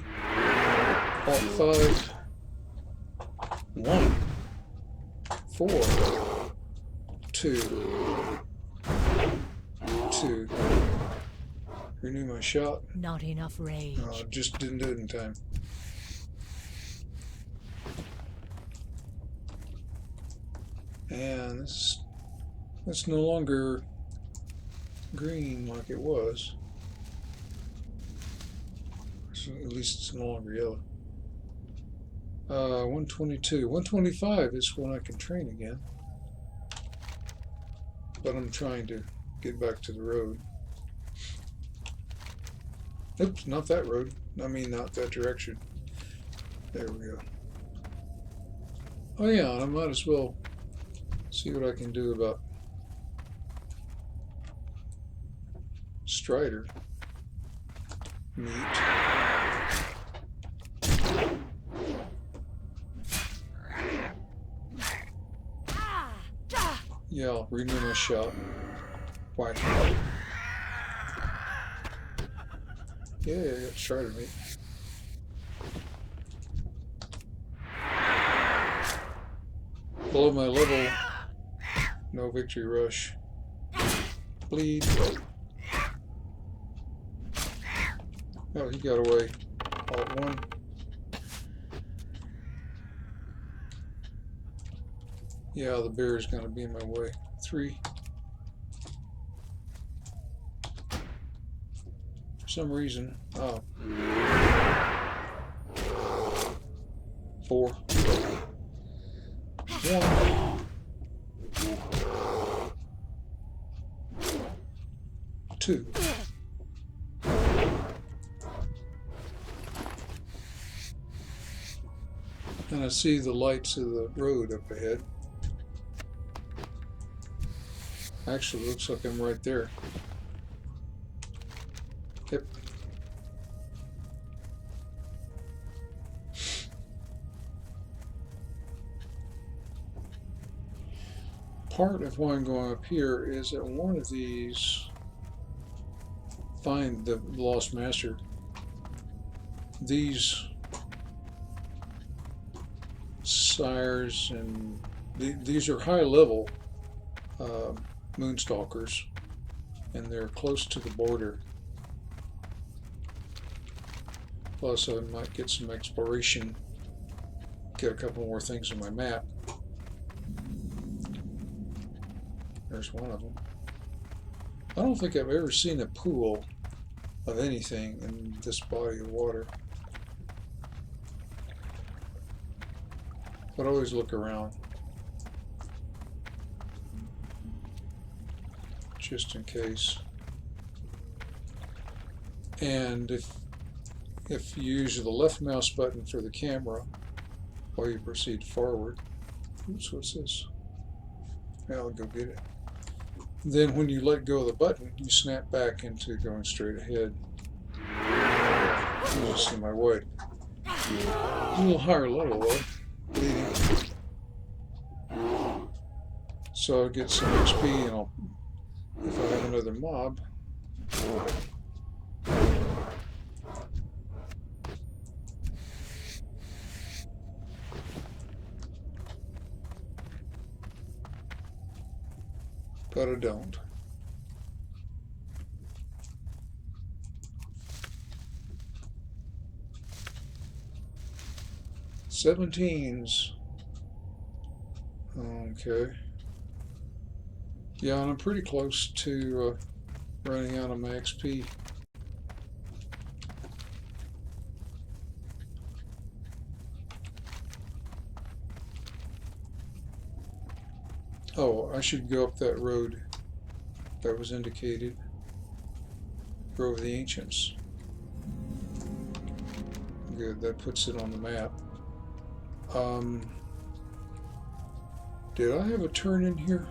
A: Alt 5. 1. 4. 2. 2. Renew my shot.
C: Not enough rage.
A: Just didn't do it in time. And it's no longer green like it was. So at least it's no longer yellow. 122. 125 is when I can train again. But I'm trying to get back to the road. Oops, not that road. I mean, not that direction. There we go. Oh yeah, I might as well see what I can do about Strider meat. Yeah, I'll renew my shot. Whack. Yeah, I got Strider meat. Below my level, no victory rush. Bleed. Oh, he got away. Alt 1. Yeah, the bear is going to be in my way. 3. For some reason. Oh. 4. 1. 2. And I see the lights of the road up ahead. Actually, looks like I'm right there. Yep. Part of why I'm going up here is that one of these, find the Lost Master, these sires, and these are high level moonstalkers, and they're close to the border. Plus I might get some exploration, get a couple more things on my map. There's one of them. I don't think I've ever seen a pool of anything in this body of water. But always look around, just in case. And if you use the left mouse button for the camera while you proceed forward, oops, what's this? Yeah, I'll go get it. Then when you let go of the button, you snap back into going straight ahead. Just in my way. A little higher level though. Bleeding. So I'll get some XP, and I'll, if I have another mob, but I don't. Seventeens. Okay. Yeah, and I'm pretty close to running out of my XP. Oh, I should go up that road that was indicated. Grove of the Ancients. Good, that puts it on the map. Did I have a turn in here?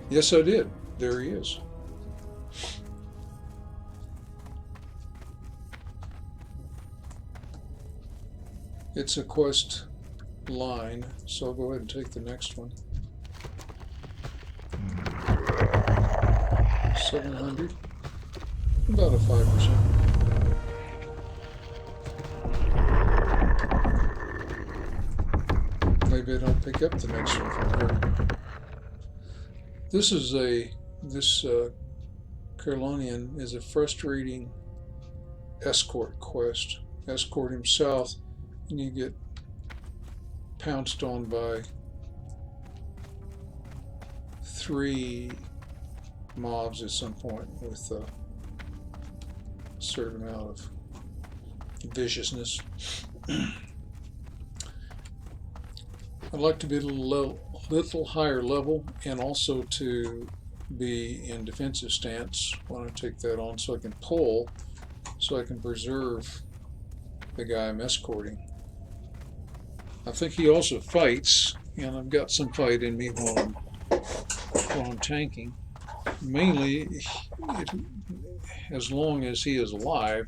A: Yes, I did. There he is. It's a quest line, so I'll go ahead and take the next one. 700. About a 5%. Maybe I don't pick up the next one from here. This Carlonian is a frustrating escort quest. Escort him south, and you get pounced on by 3 mobs at some point with a certain amount of viciousness. I'd like to be a little higher level, and also to be in defensive stance when I take that on, so I can pull, so I can preserve the guy I'm escorting. I think he also fights, and I've got some fight in me while I'm tanking. Mainly, as long as he is alive,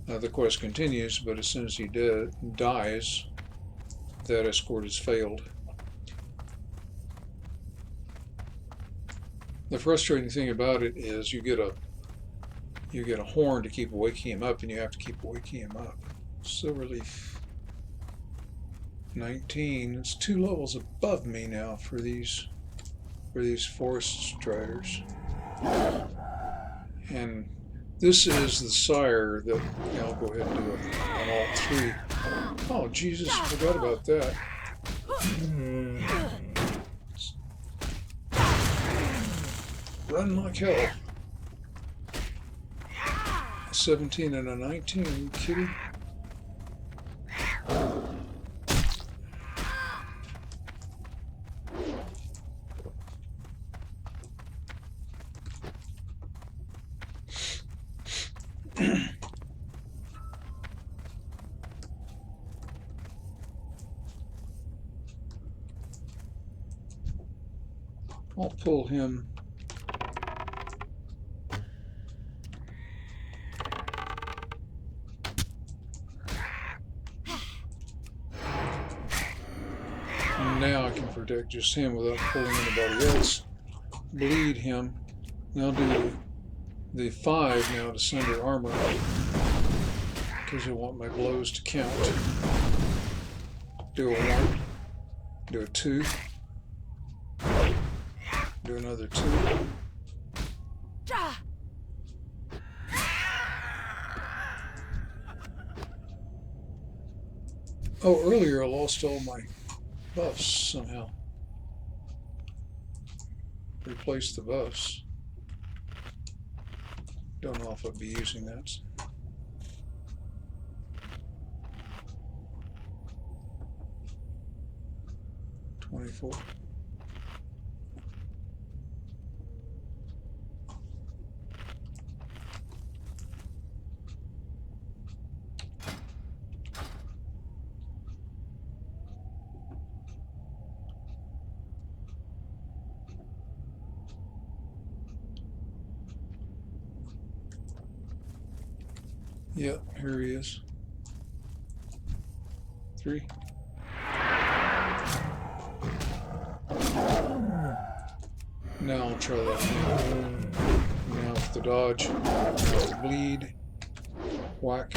A: the quest continues, but as soon as he dies, that escort is failed. The frustrating thing about it is you get a horn to keep waking him up, and you have to keep waking him up. Silverleaf 19. It's 2 levels above me now for these forest striders. And this is the sire that, yeah, I'll go ahead and do it on all 3. Oh, Jesus, forgot about that. Run like hell. 17 and a 19, are you kidding? I'll pull him. Now I can protect just him without pulling anybody else. Bleed him. Now do the 5 now to sunder armor, because I want my blows to count. Do a 1. Do a 2. Do another 2. Oh, earlier I lost all my buffs somehow. Replace the buffs. Don't know if I'll be using that. $24. Yep, here he is. 3. Now I'll try that. Now with the dodge, now with the bleed, whack.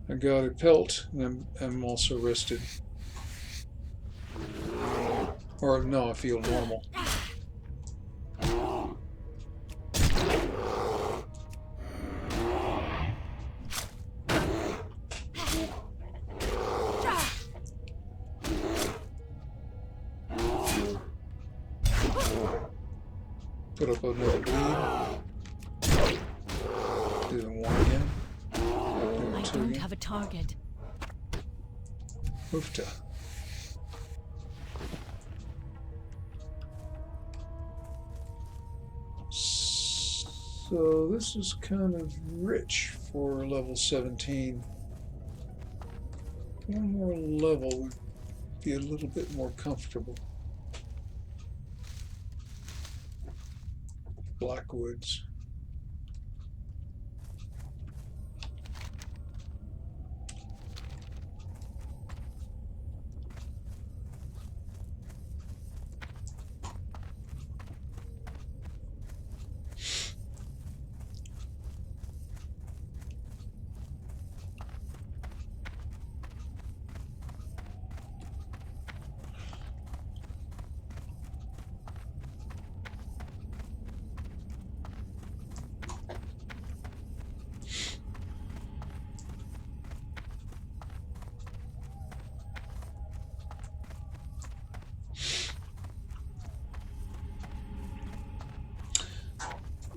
A: I got a pelt, and I'm also rested. Or no, I feel normal. Put up another bleed. Do the 1 again.
C: I don't have a target.
A: Hoofta. So this is kind of rich for level 17. 1 more level would be a little bit more comfortable. Blackwoods.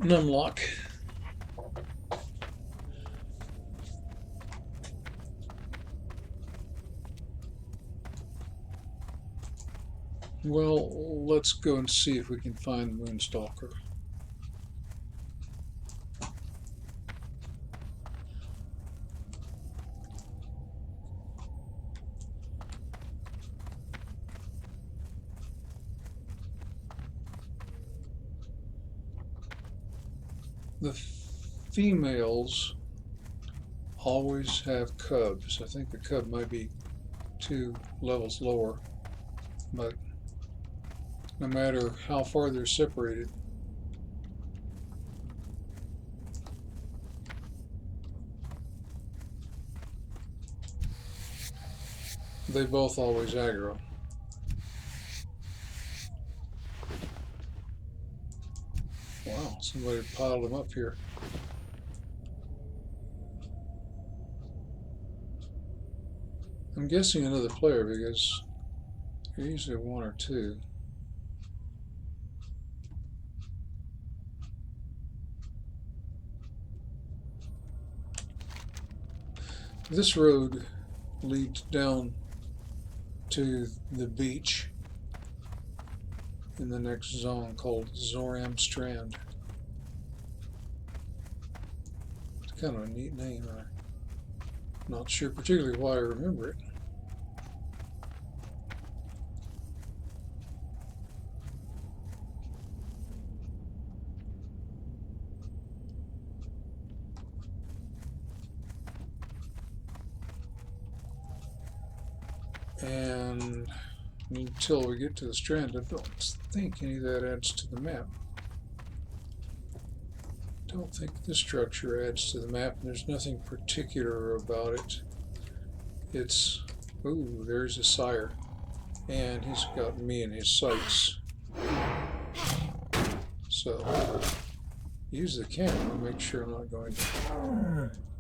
A: Numlock. Well, let's go and see if we can find Moonstalker. The females always have cubs. I think the cub might be 2 levels lower, but no matter how far they're separated, they both always aggro. Wow, somebody piled them up here. I'm guessing another player because they're usually 1 or 2. This road leads down to the beach in the next zone called Zoram Strand. It's kind of a neat name. I'm not sure particularly why I remember it. And until we get to the strand, I don't think any of that adds to the map. I don't think this structure adds to the map, and there's nothing particular about it. It's, ooh, there's a sire, and he's got me in his sights. So, use the camera, make sure I'm not going to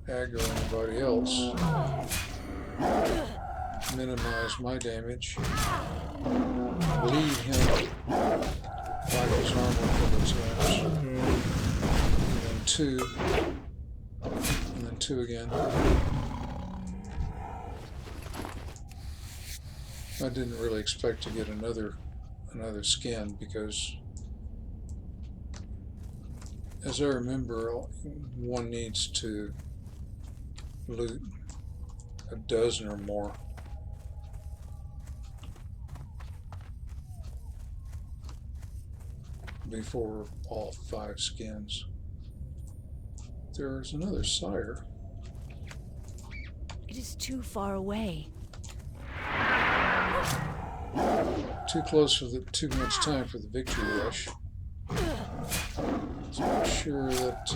A: aggro anybody else. Minimize my damage. Leave him like his armor for those laps. And then 2. And then 2 again. I didn't really expect to get another skin because, as I remember, one needs to loot a dozen or more. Before all 5 skins. There's another sire.
C: It is too far away.
A: Too close for too much time for the victory rush. So I'm sure that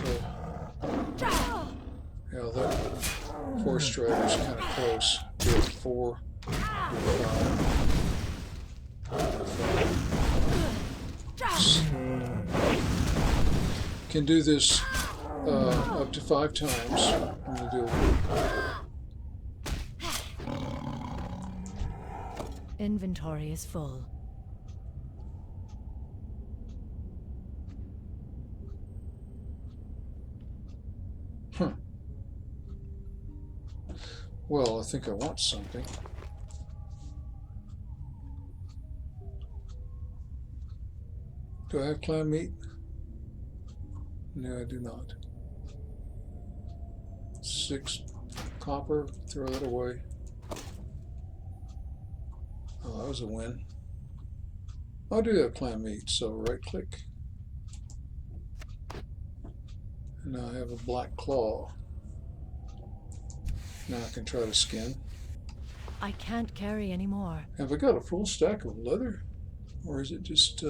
A: yeah, that 4 strider's kind of close. Do it 4, 5. Can do this up to 5 times. I'm going to do it.
C: Inventory is full.
A: Huh. Well, I think I want something. Do I have clam meat? No, I do not. 6 copper, throw that away. Oh, that was a win. I do have clam meat, so right click. And now I have a black claw. Now I can try to skin.
C: I can't carry any more.
A: Have I got a full stack of leather? Or is it just,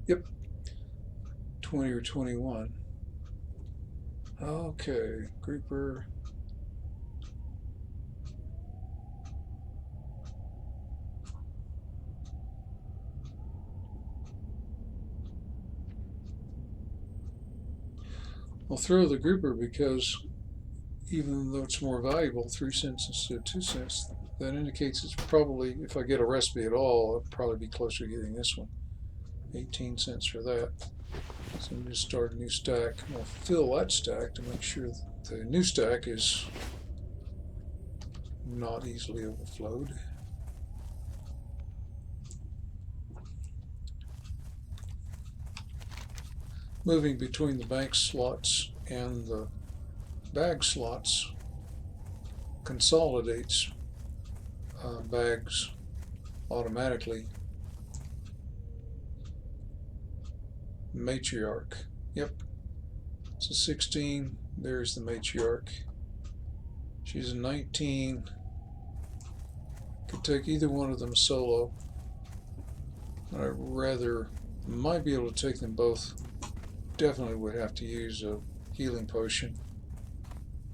A: yep, 20 or 21. Okay, grouper. I'll throw the grouper because even though it's more valuable, 3 cents instead of 2 cents, that indicates it's probably, if I get a recipe at all, I'll probably be closer to getting this one. 18 cents for that. So I'm going to start a new stack. I'll fill that stack to make sure that the new stack is not easily overflowed. Moving between the bank slots and the bag slots consolidates bags automatically. Matriarch. Yep. It's a 16. There's the matriarch. She's a 19. Could take either one of them solo. I'd rather, might be able to take them both. Definitely would have to use a healing potion.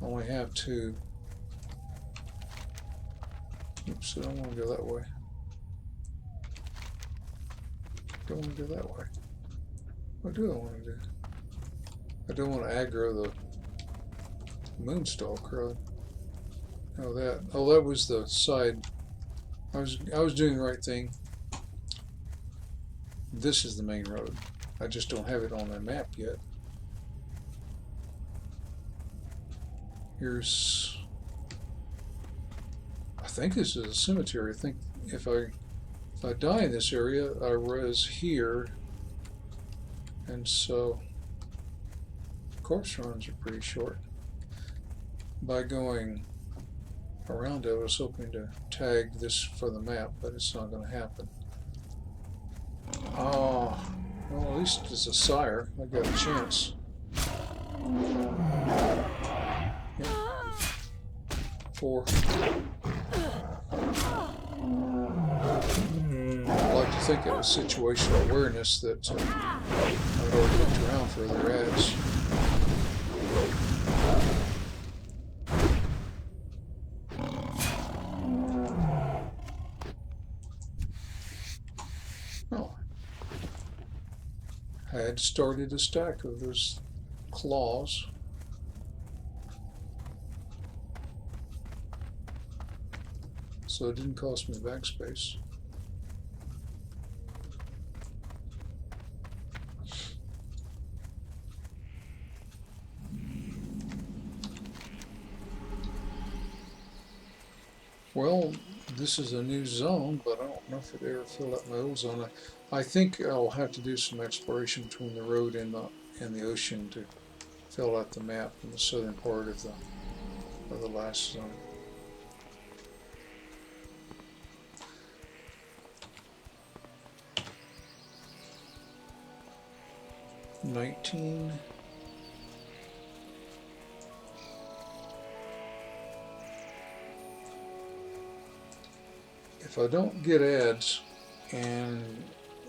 A: Only have 2. Oops, I don't want to go that way. Don't want to go that way. What do I want to do? I don't want to aggro the Moonstalker. Oh, that was the side. I was doing the right thing. This is the main road. I just don't have it on my map yet. Here's, I think this is a cemetery. I think if I die in this area, I res here, and so corpse runs are pretty short. By going around it, I was hoping to tag this for the map, but it's not going to happen. Oh, well, at least it's a sire. I got a chance. Yeah. 4. I'd like to think it was situational awareness that I'd already looked around for other ads. Oh. I had started a stack of those claws. So it didn't cost me backspace. Well, this is a new zone, but I don't know if it ever filled out my old zone. I think I'll have to do some exploration between the road and the ocean to fill out the map in the southern part of the last zone. If I don't get ads, and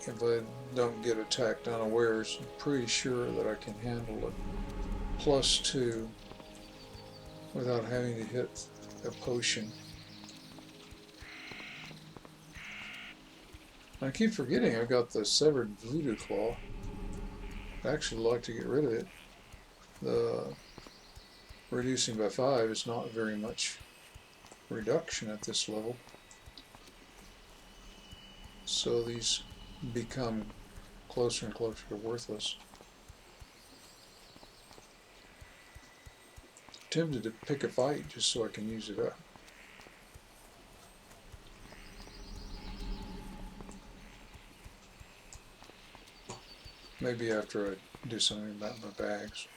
A: if I don't get attacked unawares, I'm pretty sure that I can handle it +2 without having to hit a potion. I keep forgetting I've got the severed voodoo claw. I'd actually like to get rid of it. The reducing by 5 is not very much reduction at this level. So these become closer and closer to worthless. Tempted to pick a fight just so I can use it up. Maybe after I do something about my bags.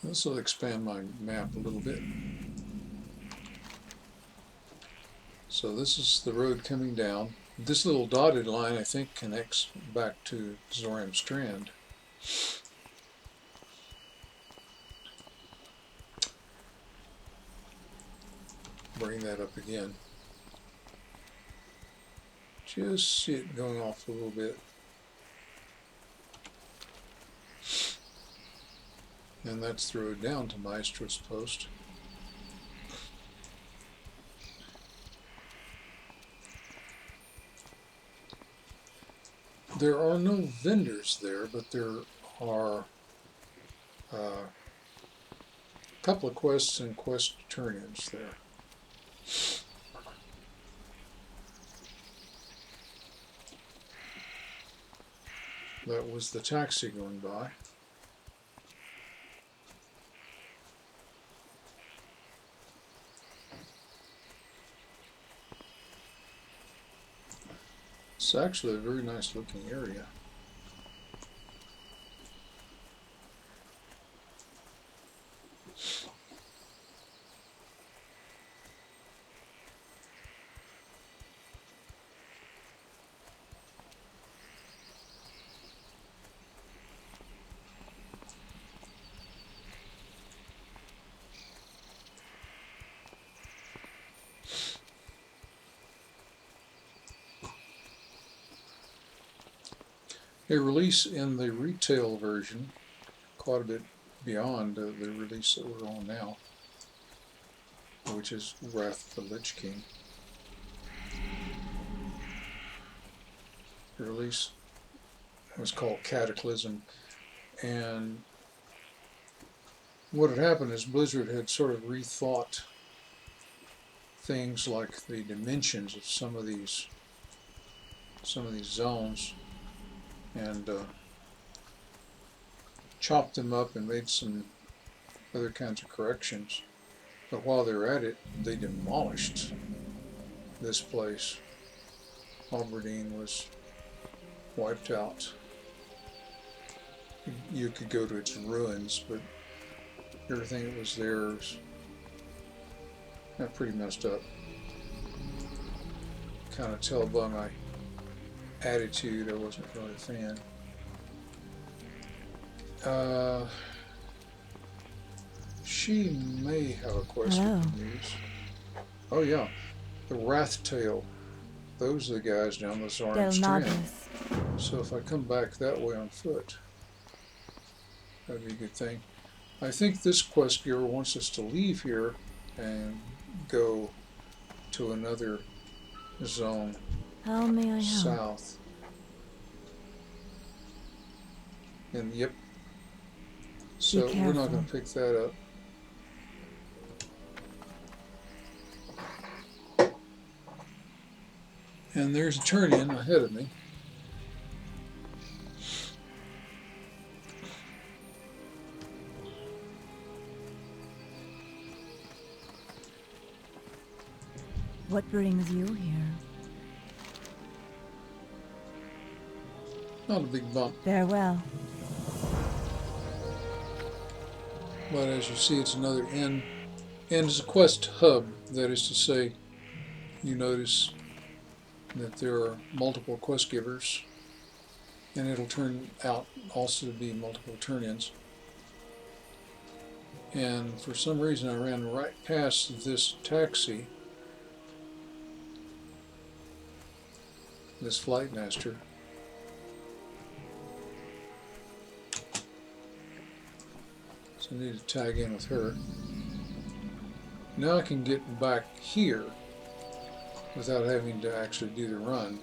A: This will expand my map a little bit. So this is the road coming down. This little dotted line, I think, connects back to Zoram Strand. Bring that up again. Just see it going off a little bit. And that's the road down to Maestro's Post. There are no vendors there, but there are a couple of quests and quest turn-ins there. That was the taxi going by. It's actually a very nice looking area. A release in the retail version, quite a bit beyond the release that we're on now, which is Wrath of the Lich King. The release was called Cataclysm, and what had happened is Blizzard had sort of rethought things like the dimensions of some of these zones, and chopped them up and made some other kinds of corrections. But while they were at it, they demolished this place. Aberdeen was wiped out. You could go to its ruins, but everything that was there was pretty messed up. Kind of tell by my attitude I wasn't really a fan. She may have a question to use. Oh yeah, the Wrathtail. Those are the guys down this orange strand. So if I come back that way on foot, that'd be a good thing. I think this quest giver wants us to leave here and go to another zone.
C: How may I help?
A: South. And yep. So we're not going to pick that up. And there's a turn-in ahead of me.
C: What brings you here?
A: Not a big bump.
C: Farewell.
A: But as you see, it's another inn. And it's a quest hub. That is to say, you notice that there are multiple quest givers. And it'll turn out also to be multiple turn-ins. And for some reason I ran right past this taxi. This flight master. So I need to tag in with her. Now I can get back here without having to actually do the run.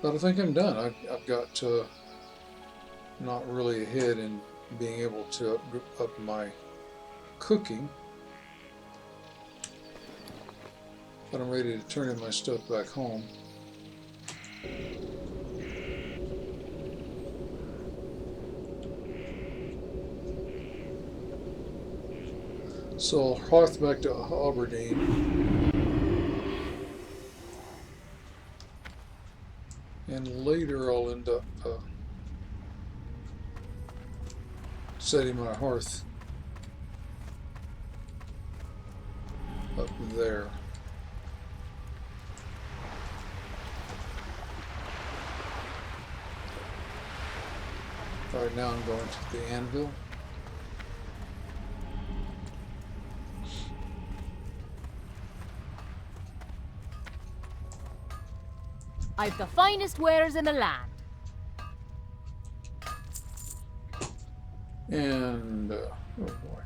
A: But I think I'm done. I've got not really ahead in being able to up my cooking. But I'm ready to turn in my stuff back home. So I'll hearth back to Aberdeen. And later I'll end up setting my hearth up there. Right now I'm going to the anvil.
F: I've the finest wares in the land.
A: And, oh boy.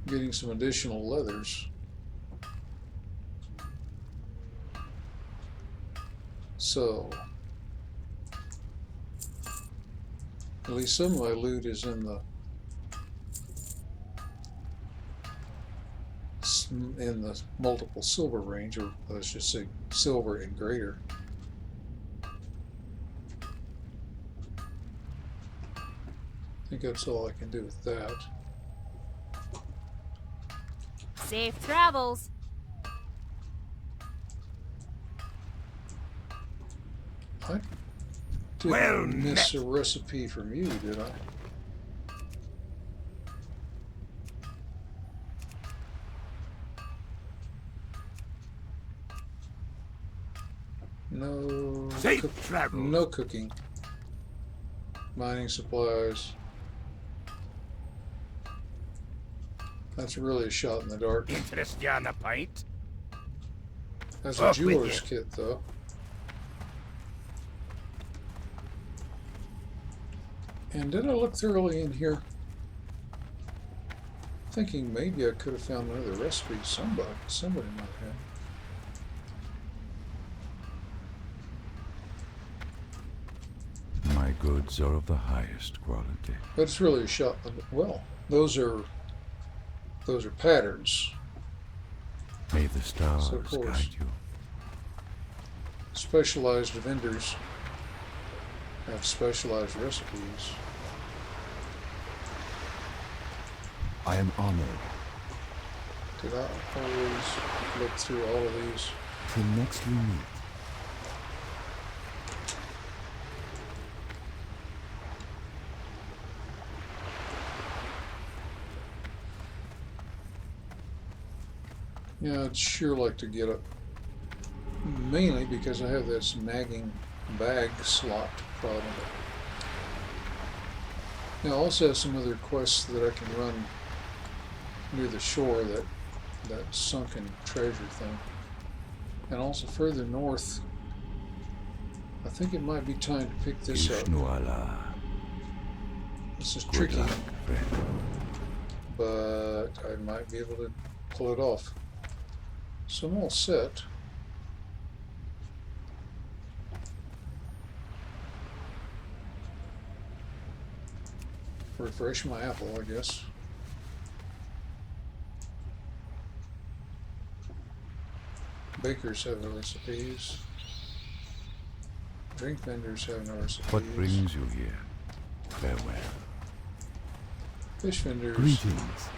A: Getting some additional leathers. So, at least some of my loot is in the multiple silver range, or let's just say silver and greater. I think that's all I can do with that.
F: Safe travels.
A: I didn't
B: Well
A: miss
B: met.
A: a recipe from you, did I? No
B: Safe travels.
A: no cooking. Mining supplies. That's really a shot in the dark.
B: Interest you on a pint?
A: That's a
B: Off with
A: jeweler's
B: you.
A: kit, though. And did I look thoroughly in here? Thinking maybe I could have found another recipe. Somebody might have.
D: My goods are of the highest quality.
A: But it's really a shot in the well. Those are patterns.
D: May the stars
A: So, of course.
D: guide you.
A: Specialized vendors have specialized recipes.
D: I am honored.
A: Did I always look through all of these?
D: Till next we meet.
A: Yeah, I'd sure like to get it. Mainly because I have this nagging bag slot problem. Now, I also have some other quests that I can run near the shore, that sunken treasure thing. And also further north, I think it might be time to pick this up.
D: Ishnuala.
A: This is
D: Good
A: tricky,
D: luck, friend.
A: but I might be able to pull it off. So I'm all set. Refresh my apple, I guess. Bakers have no recipes. Drink vendors have no recipes.
D: What brings you here? Farewell.
A: Fish vendors
D: Greetings.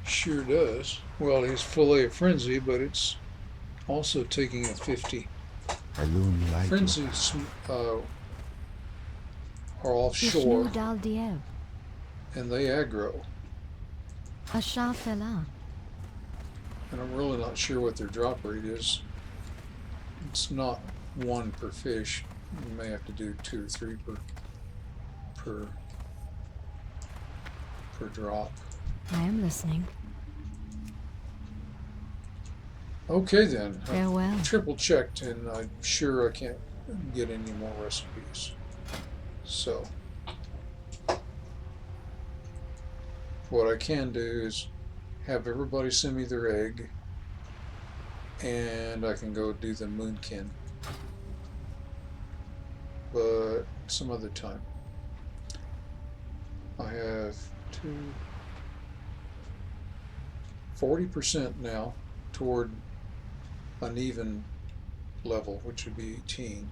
A: sure does. Well, he's fillet of frenzy, but it's also taking a 50.
D: Alone light.
A: Frenzy are offshore
C: Dal Dieb.
A: and they aggro.
C: Asha Fela.
A: And I'm really not sure what their drop rate is. It's not one per fish. You may have to do 2 or 3 per drop.
C: I am listening.
A: Okay then. I
C: Farewell.
A: triple checked and I'm sure I can't get any more recipes. So what I can do is have everybody send me their egg and I can go do the moonkin. But some other time. I have 40% now toward an even level, which would be 18.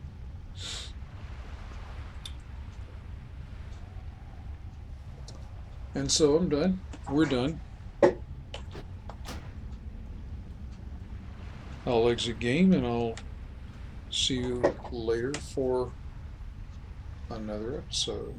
A: And so I'm done. We're done. I'll exit game and I'll see you later for another episode.